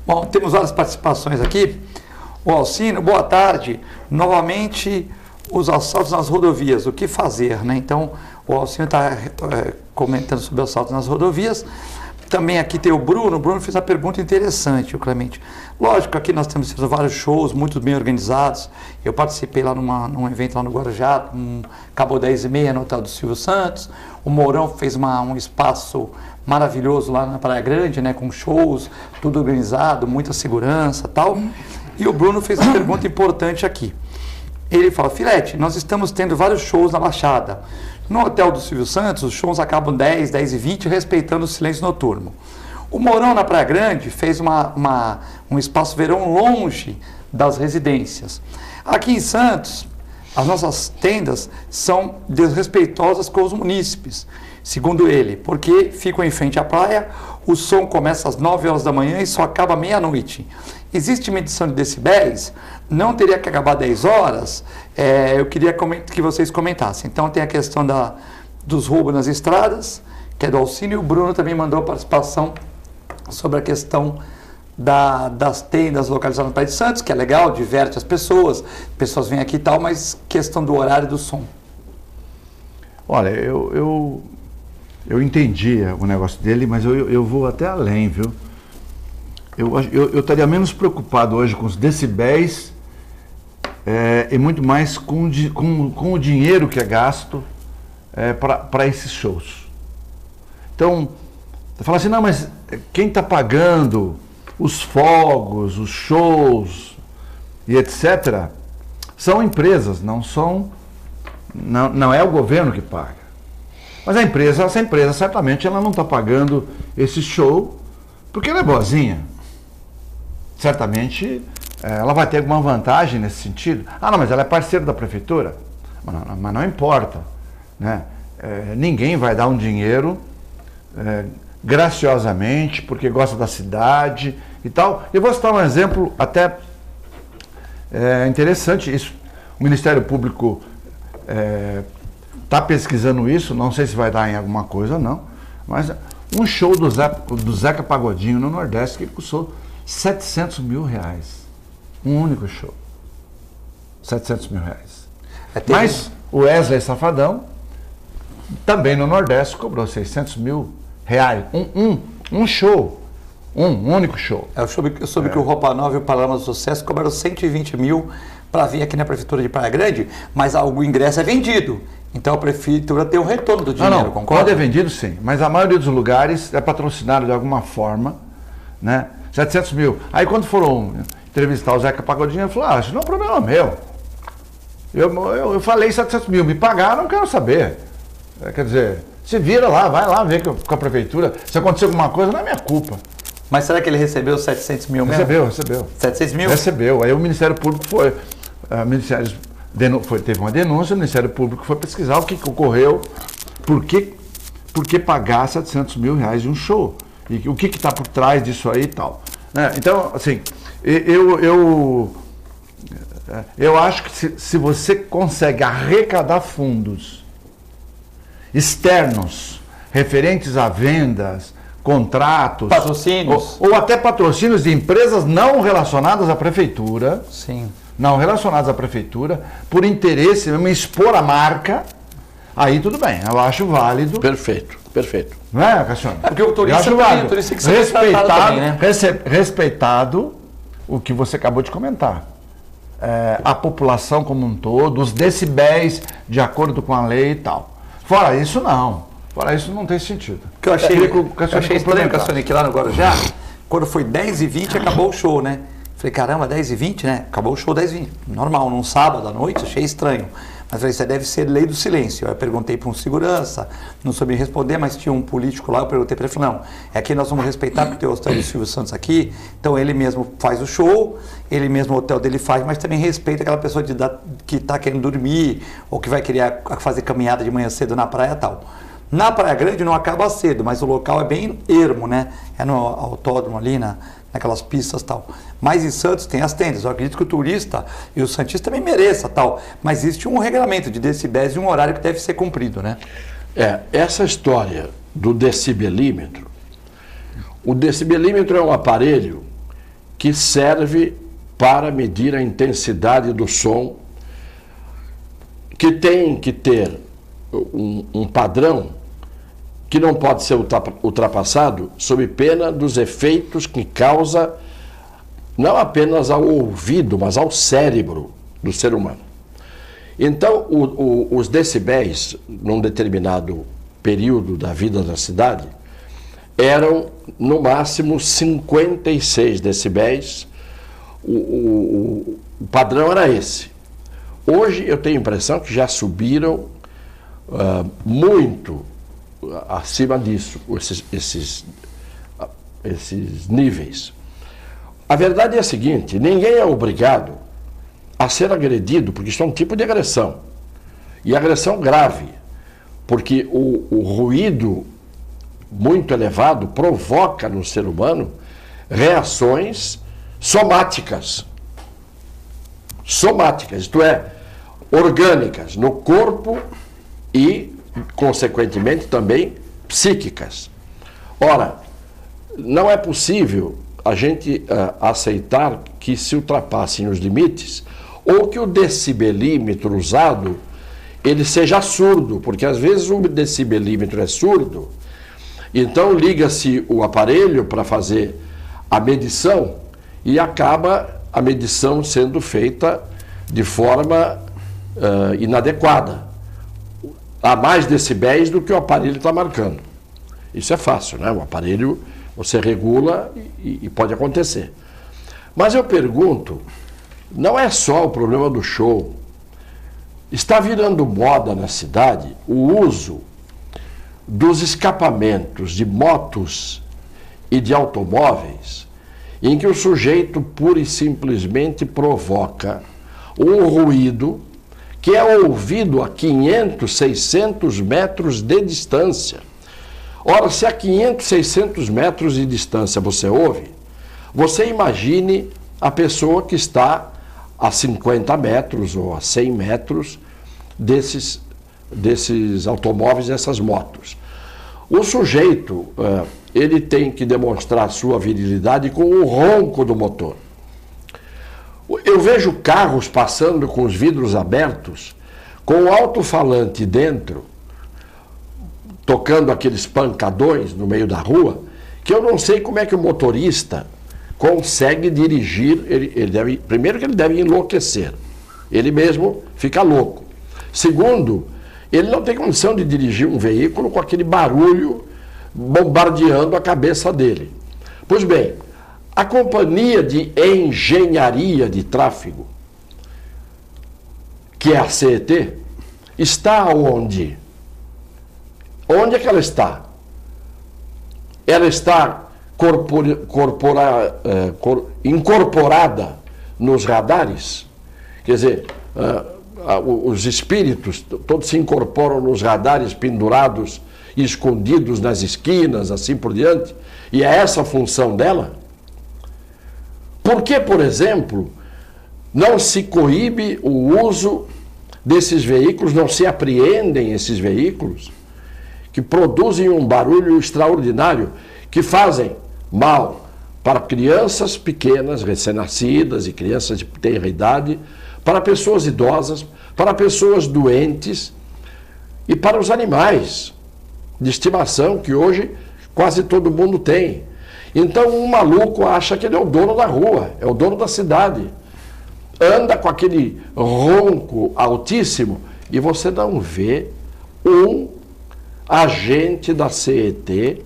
Bom, temos várias participações aqui. O Alcino, boa tarde. Novamente, os assaltos nas rodovias, o que fazer, né? Então, o Alcino está comentando sobre assaltos nas rodovias. Também aqui tem o Bruno fez uma pergunta interessante, o Clemente. Lógico, aqui nós temos vários shows muito bem organizados. Eu participei lá num evento lá no Guarujá, acabou 10h30 no Hotel do Silvio Santos. O Mourão fez um espaço maravilhoso lá na Praia Grande, né, com shows, tudo organizado, muita segurança e tal. E o Bruno fez uma pergunta importante aqui. Ele fala, Filete, nós estamos tendo vários shows na Baixada. No Hotel do Silvio Santos, os shows acabam 10h20, respeitando o silêncio noturno. O Mourão, na Praia Grande, fez um espaço verão longe das residências. Aqui em Santos, as nossas tendas são desrespeitosas com os munícipes, segundo ele, porque ficam em frente à praia, o som começa às 9 horas da manhã e só acaba meia-noite. Existe medição de decibéis? Não teria que acabar 10 horas? Eu queria que vocês comentassem. Então tem a questão dos roubos nas estradas, que é do Alcino, e o Bruno também mandou a participação sobre a questão das tendas localizadas na Praia de Santos, que é legal, diverte as pessoas vêm aqui e tal, mas questão do horário do som. Olha, eu entendi o negócio dele, mas eu vou até além, viu? Eu estaria menos preocupado hoje com os decibéis e muito mais com o dinheiro que é gasto para esses shows. Então, você fala assim, não, mas quem está pagando os fogos, os shows e etc., são empresas, não é o governo que paga. Mas essa empresa certamente ela não está pagando esse show porque ela é boazinha. Certamente ela vai ter alguma vantagem nesse sentido. Não, mas ela é parceira da prefeitura. Mas não importa, né? Ninguém vai dar um dinheiro graciosamente porque gosta da cidade e tal. Eu vou citar um exemplo até interessante. Isso, o Ministério Público está pesquisando isso, não sei se vai dar em alguma coisa ou não, mas um show do Zeca Pagodinho no Nordeste que custou 700 mil reais. Um único show. 700 mil reais. Mas o Wesley Safadão, também no Nordeste, cobrou 600 mil reais. Um show. Um único show. Eu soube que o Roupa Nova e o Panorama do Sucesso cobraram 120 mil para vir aqui na Prefeitura de Praia Grande, mas o ingresso é vendido. Então a Prefeitura tem o retorno do dinheiro, concorda? Quando é vendido, sim. Mas a maioria dos lugares é patrocinado de alguma forma, né? 700 mil. Aí quando foram entrevistar o Zeca Pagodinho, ele falou, isso não é um problema meu. Eu falei 700 mil, me pagaram, não quero saber. Quer dizer, se vira lá, vai lá ver com a Prefeitura. Se acontecer alguma coisa, não é minha culpa. Mas será que ele recebeu 700 mil mesmo? Recebeu. 700 mil? Recebeu. Aí o Ministério Público teve uma denúncia, o Ministério Público foi pesquisar o que ocorreu, por que pagar 700 mil reais de um show, e o que está por trás disso aí e tal. Então, assim, eu acho que se você consegue arrecadar fundos externos, referentes a vendas, contratos, patrocínios, ou até patrocínios de empresas não relacionadas à prefeitura, sim, não relacionados à prefeitura, por interesse mesmo, expor a marca, aí tudo bem, eu acho válido. Perfeito, perfeito. Não é, Cassione? É porque o turista, Eu acho válido. o turista tem que ser respeitado também, né? Respeitado o que você acabou de comentar. A população como um todo, os decibéis de acordo com a lei e tal. Fora isso, não. Fora isso, não tem sentido. Que eu achei, Eu achei estranho, Cassione, que lá no Guarujá, quando foi 10h20, acabou o show, né? Falei, caramba, 10h20, né? Acabou o show 10h20. Normal, num sábado à noite, achei estranho. Mas falei, isso deve ser lei do silêncio. Aí eu perguntei para um segurança, não soube responder, mas tinha um político lá, eu perguntei para ele, falei, não, é que nós vamos respeitar porque tem o hotel do Silvio Santos aqui, então ele mesmo faz o show, ele mesmo o hotel dele faz, mas também respeita aquela pessoa que está querendo dormir, ou que vai querer fazer caminhada de manhã cedo na praia e tal. Na Praia Grande não acaba cedo, mas o local é bem ermo, né? É no autódromo ali, naquelas pistas e tal. Mas em Santos tem as tendas. Eu acredito que o turista e o santista também mereça tal. Mas existe um regulamento de decibéis e um horário que deve ser cumprido, né? Essa história do decibelímetro. O decibelímetro é um aparelho que serve para medir a intensidade do som, que tem que ter um padrão que não pode ser ultrapassado sob pena dos efeitos que causa não apenas ao ouvido, mas ao cérebro do ser humano. Então, os decibéis, num determinado período da vida da cidade, eram no máximo 56 decibéis. O padrão era esse. Hoje eu tenho a impressão que já subiram muito acima disso, esses níveis. A verdade é a seguinte, ninguém é obrigado a ser agredido, porque isso é um tipo de agressão. E agressão grave, porque o ruído muito elevado provoca no ser humano reações somáticas. Somáticas, isto é, orgânicas no corpo e, consequentemente, também psíquicas. Ora, não é possível a gente aceitar que se ultrapassem os limites ou que o decibelímetro usado ele seja surdo, porque às vezes o decibelímetro é surdo, então liga-se o aparelho para fazer a medição e acaba a medição sendo feita de forma inadequada. Há mais decibéis do que o aparelho está marcando. Isso é fácil, né? O aparelho você regula e pode acontecer. Mas eu pergunto, não é só o problema do show. Está virando moda na cidade o uso dos escapamentos de motos e de automóveis em que o sujeito pura e simplesmente provoca um ruído que é ouvido a 500, 600 metros de distância. Ora, se a 500, 600 metros de distância você ouve, você imagine a pessoa que está a 50 metros ou a 100 metros desses automóveis, dessas motos. O sujeito, ele tem que demonstrar sua virilidade com o ronco do motor. Eu vejo carros passando com os vidros abertos, com o alto-falante dentro, tocando aqueles pancadões no meio da rua, que eu não sei como é que o motorista consegue dirigir. Primeiro que ele deve enlouquecer, ele mesmo fica louco. Segundo, ele não tem condição de dirigir um veículo com aquele barulho bombardeando a cabeça dele. Pois bem, a companhia de engenharia de tráfego, que é a CET, está onde? Onde é que ela está? Ela está incorporada nos radares? Quer dizer, os espíritos todos se incorporam nos radares pendurados e escondidos nas esquinas, assim por diante, e é essa a função dela? Por que, por exemplo, não se coíbe o uso desses veículos, não se apreendem esses veículos que produzem um barulho extraordinário, que fazem mal para crianças pequenas, recém-nascidas e crianças de tenra idade, para pessoas idosas, para pessoas doentes e para os animais de estimação que hoje quase todo mundo tem. Então um maluco acha que ele é o dono da rua, é o dono da cidade. Anda com aquele ronco altíssimo e você não vê um agente da CET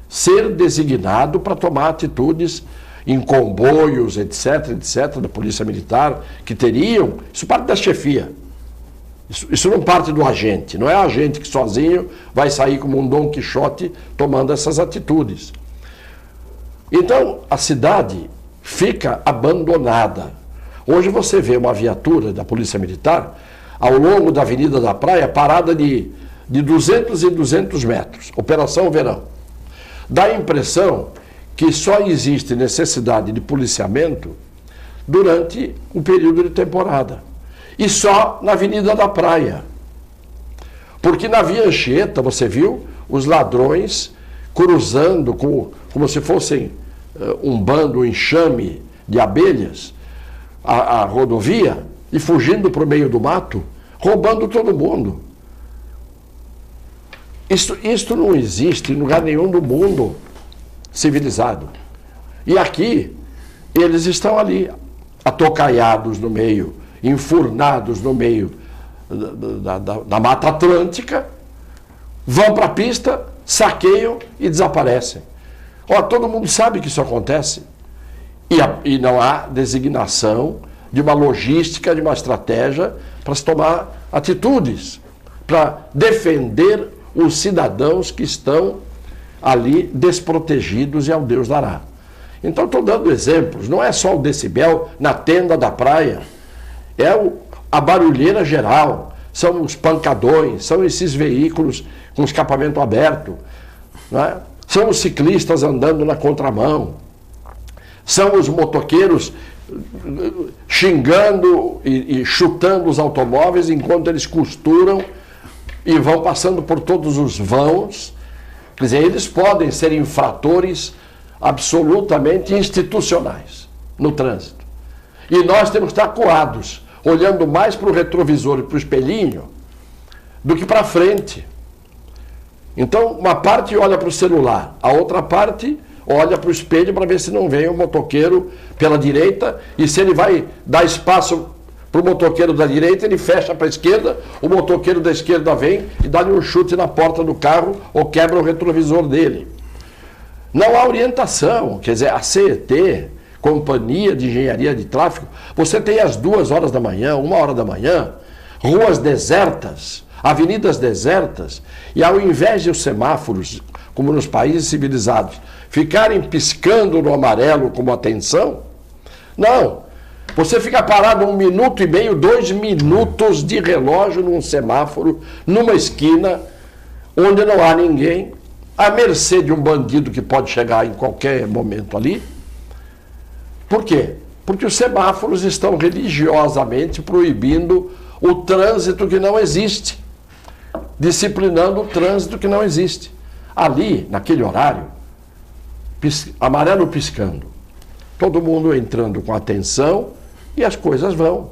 ser designado para tomar atitudes em comboios, etc., da Polícia Militar, que teriam, isso parte da chefia. Isso não parte do agente, não é o agente que sozinho vai sair como um Dom Quixote tomando essas atitudes. Então, a cidade fica abandonada. Hoje você vê uma viatura da Polícia Militar ao longo da Avenida da Praia parada de 200 em 200 metros, Operação Verão. Dá a impressão que só existe necessidade de policiamento durante o período de temporada. E só na Avenida da Praia. Porque na Via Anchieta, você viu os ladrões cruzando como se fossem um bando, um enxame de abelhas, a rodovia, e fugindo para o meio do mato, roubando todo mundo. Isto não existe em lugar nenhum do mundo civilizado. E aqui, eles estão ali, atocaiados no meio, enfurnados no meio da Mata Atlântica, vão para a pista, saqueiam e desaparecem. Todo mundo sabe que isso acontece. E não há designação de uma logística, de uma estratégia para se tomar atitudes, para defender os cidadãos que estão ali desprotegidos e ao Deus dará. Então estou dando exemplos, não é só o decibel na tenda da praia, é a barulheira geral, são os pancadões, são esses veículos com escapamento aberto, não é? São os ciclistas andando na contramão, são os motoqueiros xingando e chutando os automóveis enquanto eles costuram e vão passando por todos os vãos. Quer dizer, eles podem ser infratores absolutamente institucionais no trânsito. E nós temos que estar coados, olhando mais para o retrovisor e para o espelhinho do que para frente. Então, uma parte olha para o celular, a outra parte olha para o espelho para ver se não vem um motoqueiro pela direita, e se ele vai dar espaço para o motoqueiro da direita, ele fecha para a esquerda, o motoqueiro da esquerda vem e dá-lhe um chute na porta do carro ou quebra o retrovisor dele. Não há orientação, quer dizer, a CET, Companhia de Engenharia de Tráfego, você tem às 2 horas da manhã, 1 hora da manhã, ruas desertas, avenidas desertas, e ao invés de os semáforos, como nos países civilizados, ficarem piscando no amarelo como atenção, não. Você fica parado 1 minuto e meio, 2 minutos de relógio num semáforo, numa esquina, onde não há ninguém, à mercê de um bandido que pode chegar em qualquer momento ali. Por quê? Porque os semáforos estão religiosamente proibindo o trânsito que não existe, disciplinando o trânsito que não existe. Ali, naquele horário, amarelo piscando, todo mundo entrando com atenção e as coisas vão.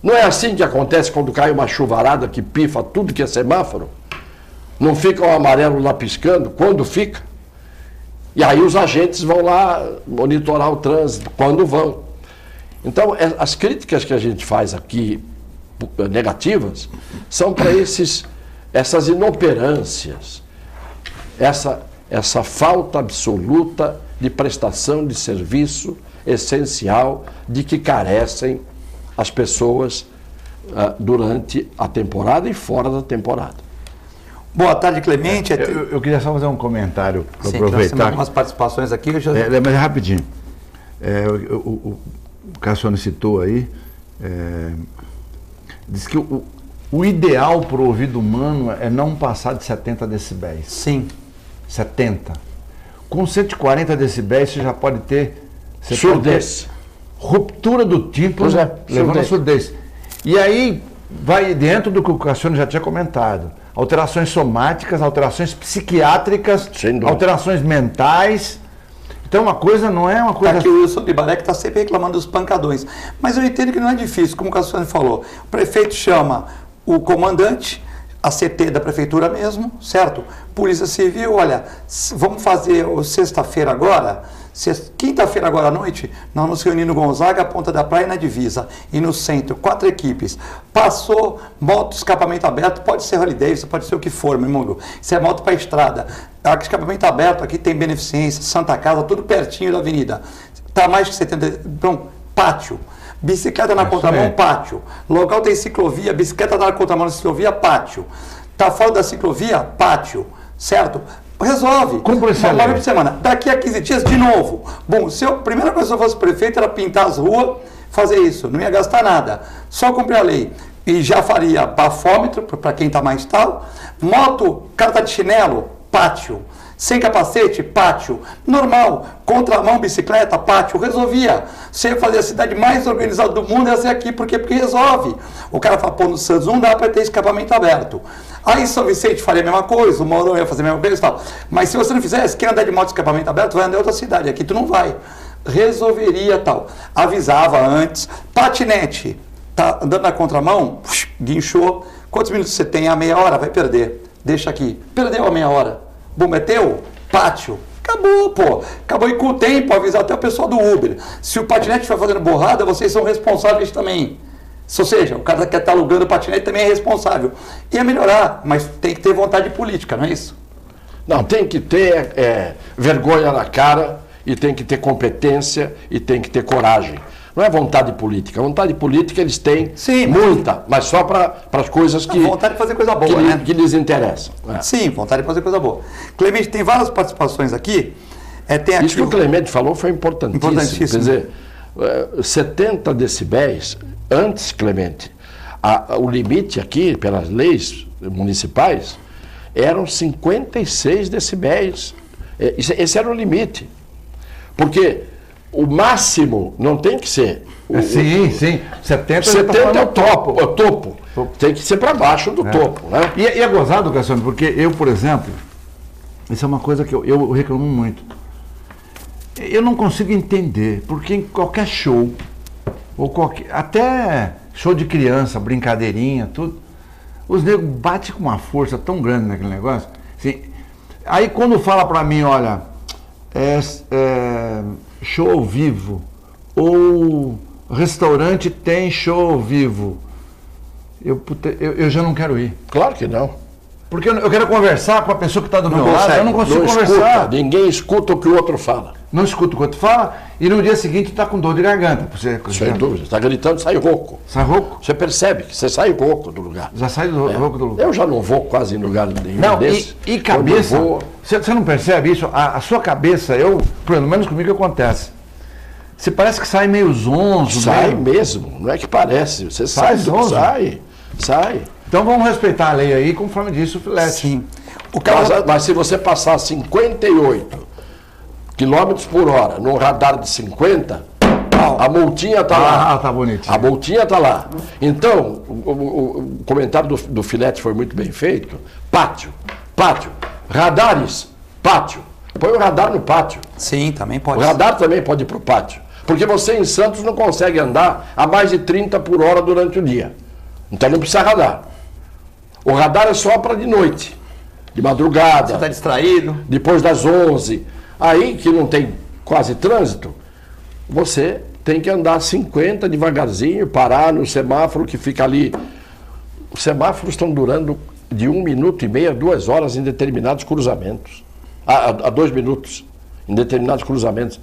Não é assim que acontece quando cai uma chuvarada que pifa tudo que é semáforo? Não fica o amarelo lá piscando? Quando fica? E aí os agentes vão lá monitorar o trânsito, quando vão. Então, as críticas que a gente faz aqui, negativas, são para essas inoperâncias, essa falta absoluta de prestação de serviço essencial de que carecem as pessoas durante a temporada e fora da temporada. Boa tarde, Clemente. Eu queria só fazer um comentário para aproveitar. Nós temos algumas participações aqui. Mas é rapidinho. O Cassiano citou aí, diz que o ideal para o ouvido humano é não passar de 70 decibéis. Sim. 70. Com 140 decibéis você já pode ter... Surdez. Ruptura do tímpano, levando a surdez. E aí vai dentro do que o Cassiano já tinha comentado. Alterações somáticas, alterações psiquiátricas, alterações mentais. Então uma coisa não é uma coisa... Tá aqui o Wilson Bibaré que está sempre reclamando dos pancadões. Mas eu entendo que não é difícil, como o Cassiano falou. O prefeito chama o comandante, a CT da prefeitura mesmo, certo? Polícia Civil, olha, vamos fazer sexta-feira agora, quinta-feira agora à noite, nós nos reunimos no Gonzaga, Ponta da Praia e na Divisa, e no centro, 4 equipes. Passou, moto, escapamento aberto, pode ser Harley Davidson, pode ser o que for, meu irmão. Isso é moto para estrada. Escapamento aberto, aqui tem Beneficência, Santa Casa, tudo pertinho da avenida. Está mais de 70, então, pátio. Bicicleta na contramão, pátio. Local tem ciclovia, bicicleta na contramão na ciclovia, pátio. Está fora da ciclovia, pátio. Certo? Resolve. Cumpre essa uma lei. por semana. Daqui a 15 dias, de novo. Bom, a primeira coisa que eu fosse prefeito era pintar as ruas, fazer isso. Não ia gastar nada. Só cumprir a lei. E já faria bafômetro, para quem está mais tal. Moto, carta de chinelo, pátio. Sem capacete, pátio. Normal. Contramão, bicicleta, pátio. Resolvia. Você ia fazer a cidade mais organizada do mundo, ia ser aqui. Por quê? Porque resolve. O cara fala, pô, no Santos não dá para ter escapamento aberto. Aí São Vicente faria a mesma coisa, o Mourão ia fazer a mesma coisa e tal. Mas se você não fizesse, quer andar de moto de escapamento aberto, vai andar em outra cidade. Aqui tu não vai. Resolveria tal. Avisava antes. Patinete. Tá andando na contramão, guinchou. Quantos minutos você tem? A meia hora? Vai perder. Deixa aqui. Perdeu a meia hora. Bom, é teu? Pátio. Acabou, pô. Acabou. E com o tempo, avisar até o pessoal do Uber. Se o patinete estiver fazendo borrada, vocês são responsáveis também. Ou seja, o cara que está alugando o patinete também é responsável. Ia melhorar, mas tem que ter vontade política, não é isso? Não, tem que ter vergonha na cara, e tem que ter competência, e tem que ter coragem. Não é vontade política. Vontade política eles têm. Sim, muita, mas só para as coisas que, vontade de fazer coisa boa, né? que lhes interessam. Sim, vontade de fazer coisa boa. Clemente, tem várias participações aqui. Tem aqui isso que o Clemente falou foi importantíssimo. Importantíssimo. Quer dizer, 70 decibéis, antes, Clemente, o limite aqui, pelas leis municipais, eram 56 decibéis. Esse era o limite. Porque o máximo não tem que ser. Sim. 70 é o topo. Tem que ser para baixo do topo. Né? E é gozado, Cassiano, porque eu, por exemplo, isso é uma coisa que eu reclamo muito. Eu não consigo entender, porque em qualquer show, até show de criança, brincadeirinha, tudo, os negros batem com uma força tão grande naquele negócio. Assim, aí quando fala pra mim, olha, show ao vivo, ou restaurante tem show ao vivo, eu já não quero ir. Claro que não. Porque eu quero conversar com a pessoa que está do meu lado, eu não consigo conversar. Ninguém escuta o que o outro fala. Não escuta o que o outro fala, e no dia seguinte está com dor de garganta. Sem dúvida, está gritando, sai rouco. Sai rouco? Você percebe que você sai rouco do lugar. Já sai rouco do lugar. Eu já não vou quase em lugar nenhum desse. E cabeça, você não percebe isso? A sua cabeça, pelo menos comigo acontece. Você parece que sai meio zonzo. Sai mesmo, não é que parece. Você sai zonzo. Sai. Então vamos respeitar a lei aí, conforme disse o Filete. Sim. Mas se você passar 58 quilômetros por hora num radar de 50, a multinha está lá. Ah, tá bonitinho. A multinha está lá. Então, o comentário do Filete foi muito bem feito. Pátio. Radares, pátio. Põe o radar no pátio. Sim, também pode. O radar também pode ir para o pátio. Porque você em Santos não consegue andar a mais de 30 por hora durante o dia. Então não precisa radar. O radar é só para de noite, de madrugada. Você está distraído. Depois das 11. Aí que não tem quase trânsito, você tem que andar 50 devagarzinho, parar no semáforo que fica ali. Os semáforos estão durando de 1 minuto e meio a 2 horas em determinados cruzamentos. A 2 minutos em determinados cruzamentos.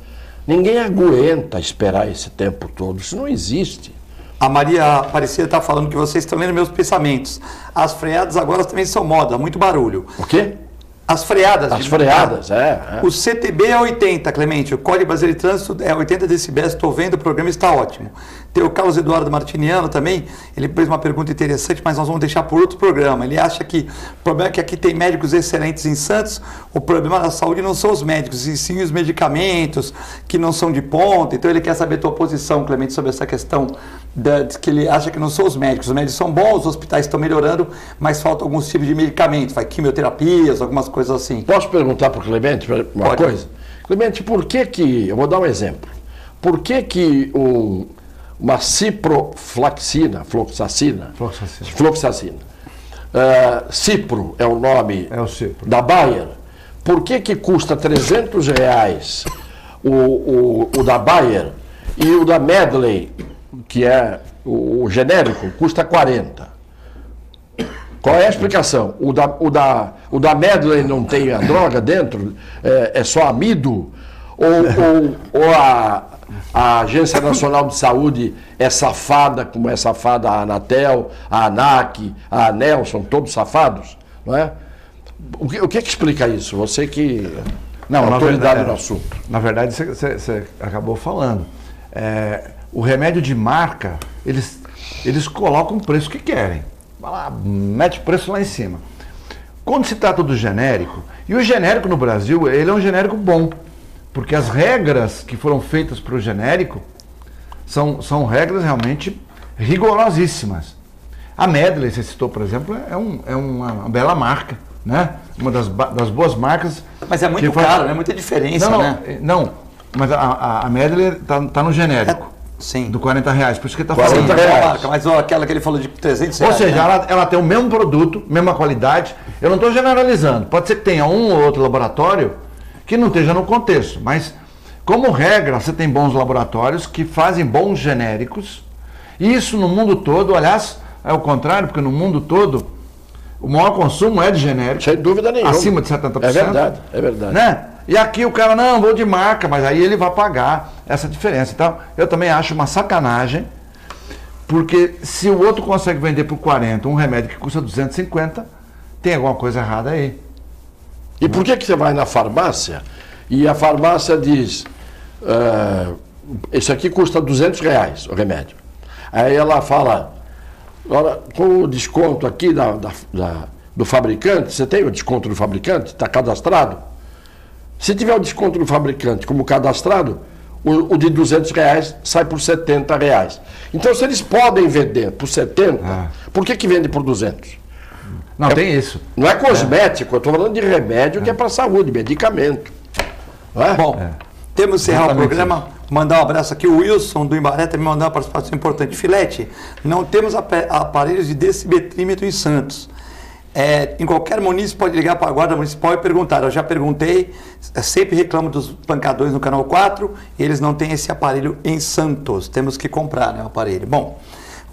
Ninguém aguenta esperar esse tempo todo. Isso não existe. A Maria Aparecida está falando que vocês estão lendo meus pensamentos. As freadas agora também são moda, muito barulho. O quê? As freadas. As freadas, O CTB é 80, Clemente. O Código Brasileiro de Trânsito é 80 decibéis. Estou vendo, o programa está ótimo. Tem o Carlos Eduardo Martiniano também. Ele fez uma pergunta interessante, mas nós vamos deixar por outro programa. Ele acha que o problema é que aqui tem médicos excelentes em Santos. O problema da saúde não são os médicos, e sim os medicamentos que não são de ponta. Então ele quer saber a tua posição, Clemente, sobre essa questão que ele acha que não são os médicos. Os médicos são bons, os hospitais estão melhorando, mas faltam alguns tipos de medicamentos, quimioterapias, algumas coisas assim. Posso perguntar para o Clemente uma coisa? Clemente, por que que, eu vou dar um exemplo, por que que uma ciprofloxacina, Cipro é o nome É o Cipro. da Bayer, por que que custa R$300 o da Bayer e o da Medley, que é o genérico, custa 40? Qual é a explicação? O da Medley não tem a droga dentro? É só amido? Ou a Agência Nacional de Saúde é safada, como é safada a Anatel, a ANAC, a ANEL, são todos safados? Não é? O que explica isso? Você que é autoridade no assunto. Na verdade, você acabou falando. O remédio de marca, eles colocam o preço que querem. Vai lá, mete o preço lá em cima. Quando se trata do genérico, e o genérico no Brasil, ele é um genérico bom, porque as regras que foram feitas para o genérico são regras realmente rigorosíssimas. A Medley, você citou, por exemplo, é uma bela marca, né? Uma das boas marcas. Mas é muito caro, né? Muita diferença, né? Não, mas a Medley tá no genérico. Sim. Do R$40, por isso que ele está R$40. falando. Marca, mas aquela que ele falou de R$300. Ou seja, né? ela tem o mesmo produto, mesma qualidade. Eu não estou generalizando. Pode ser que tenha um ou outro laboratório que não esteja no contexto, mas como regra, você tem bons laboratórios que fazem bons genéricos. E isso no mundo todo, aliás, é o contrário, porque no mundo todo o maior consumo é de genérico. Sem dúvida nenhuma. Acima de 70%. É verdade, é verdade. Né? E aqui o cara, não, vou de marca, mas aí ele vai pagar essa diferença. Então, eu também acho uma sacanagem, porque se o outro consegue vender por 40 um remédio que custa 250, tem alguma coisa errada aí. E por que você vai na farmácia e a farmácia diz, isso aqui custa R$200 o remédio. Aí ela fala, agora, com o desconto aqui do fabricante, você tem o desconto do fabricante? Está cadastrado? Se tiver o desconto do fabricante como cadastrado, o de R$200 sai por R$70. Então, se eles podem vender por 70, por que vende por 200? Não, tem isso. Não é cosmético, eu estou falando de remédio que é para saúde, medicamento. Não é? Bom, temos que encerrar o Exatamente programa. Mandar um abraço aqui. O Wilson do Imbaré também mandou uma participação importante. Filete, não temos aparelhos de decimetrímetro em Santos. Em qualquer município pode ligar para a Guarda Municipal e perguntar. Eu já perguntei, sempre reclamo dos pancadores no Canal 4, e eles não têm esse aparelho em Santos. Temos que comprar, né, o aparelho. Bom,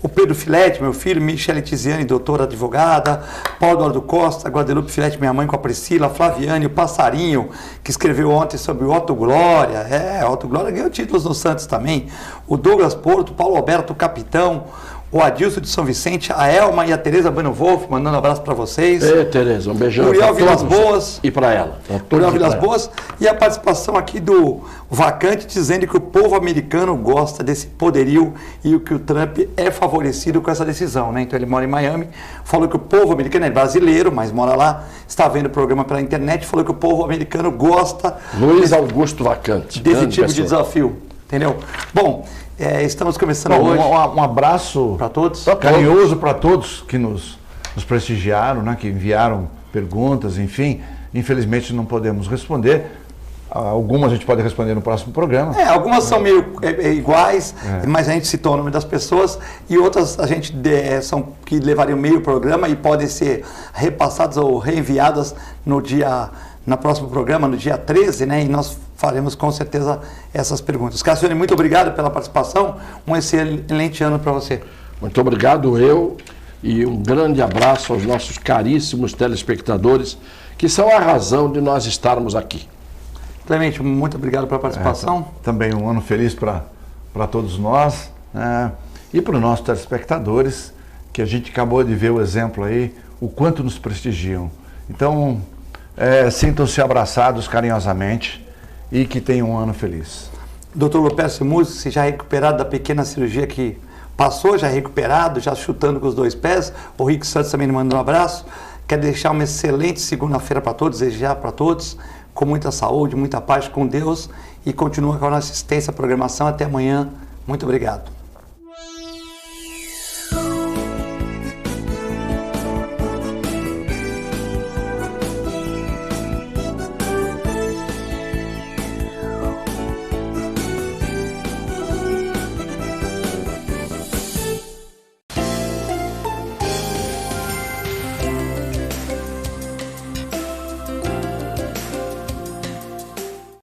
o Pedro Filete, meu filho, Michele Tiziane, doutora advogada, Paulo Eduardo Costa, Guadalupe Filete, minha mãe com a Priscila, Flaviane, o Passarinho, que escreveu ontem sobre o Otto Glória. Otto Glória ganhou títulos no Santos também. O Douglas Porto, Paulo Alberto Capitão, o Adilson de São Vicente, a Elma e a Tereza Bueno Wolf, mandando um abraço para vocês. Ei, Tereza, um beijão. Uriel Vilas Boas. E para ela. Uriel Vilas Boas. E a participação aqui do Vacante, dizendo que o povo americano gosta desse poderio e que o Trump é favorecido com essa decisão, né? Então ele mora em Miami, falou que o povo americano é brasileiro, mas mora lá, está vendo o programa pela internet, falou que o povo americano gosta Luiz Augusto Vacante. desse tipo de desafio, entendeu? Bom, estamos começando hoje. Um abraço para todos. Carinhoso para todos que nos prestigiaram, né, que enviaram perguntas, enfim. Infelizmente não podemos responder. Algumas a gente pode responder no próximo programa. Algumas são meio iguais, mas a gente citou o nome das pessoas, e outras a gente são que levariam meio programa e podem ser repassadas ou reenviadas no próximo programa, no dia 13, né? E nós faremos com certeza essas perguntas. Cassione, muito obrigado pela participação. Um excelente ano para você. Muito obrigado, e um grande abraço aos nossos caríssimos telespectadores, que são a razão de nós estarmos aqui. Clemente, muito obrigado pela participação. Também um ano feliz para todos nós, né? E para os nossos telespectadores, que a gente acabou de ver o exemplo aí, o quanto nos prestigiam. Então, sintam-se abraçados carinhosamente e que tenham um ano feliz. Dr. Lopércio Músico, já recuperado da pequena cirurgia que passou, já recuperado, já chutando com os dois pés. O Rick Santos também me manda um abraço. Quero deixar uma excelente segunda-feira para todos, desejar para todos, com muita saúde, muita paz com Deus, e continua com a nossa assistência, programação. Até amanhã. Muito obrigado.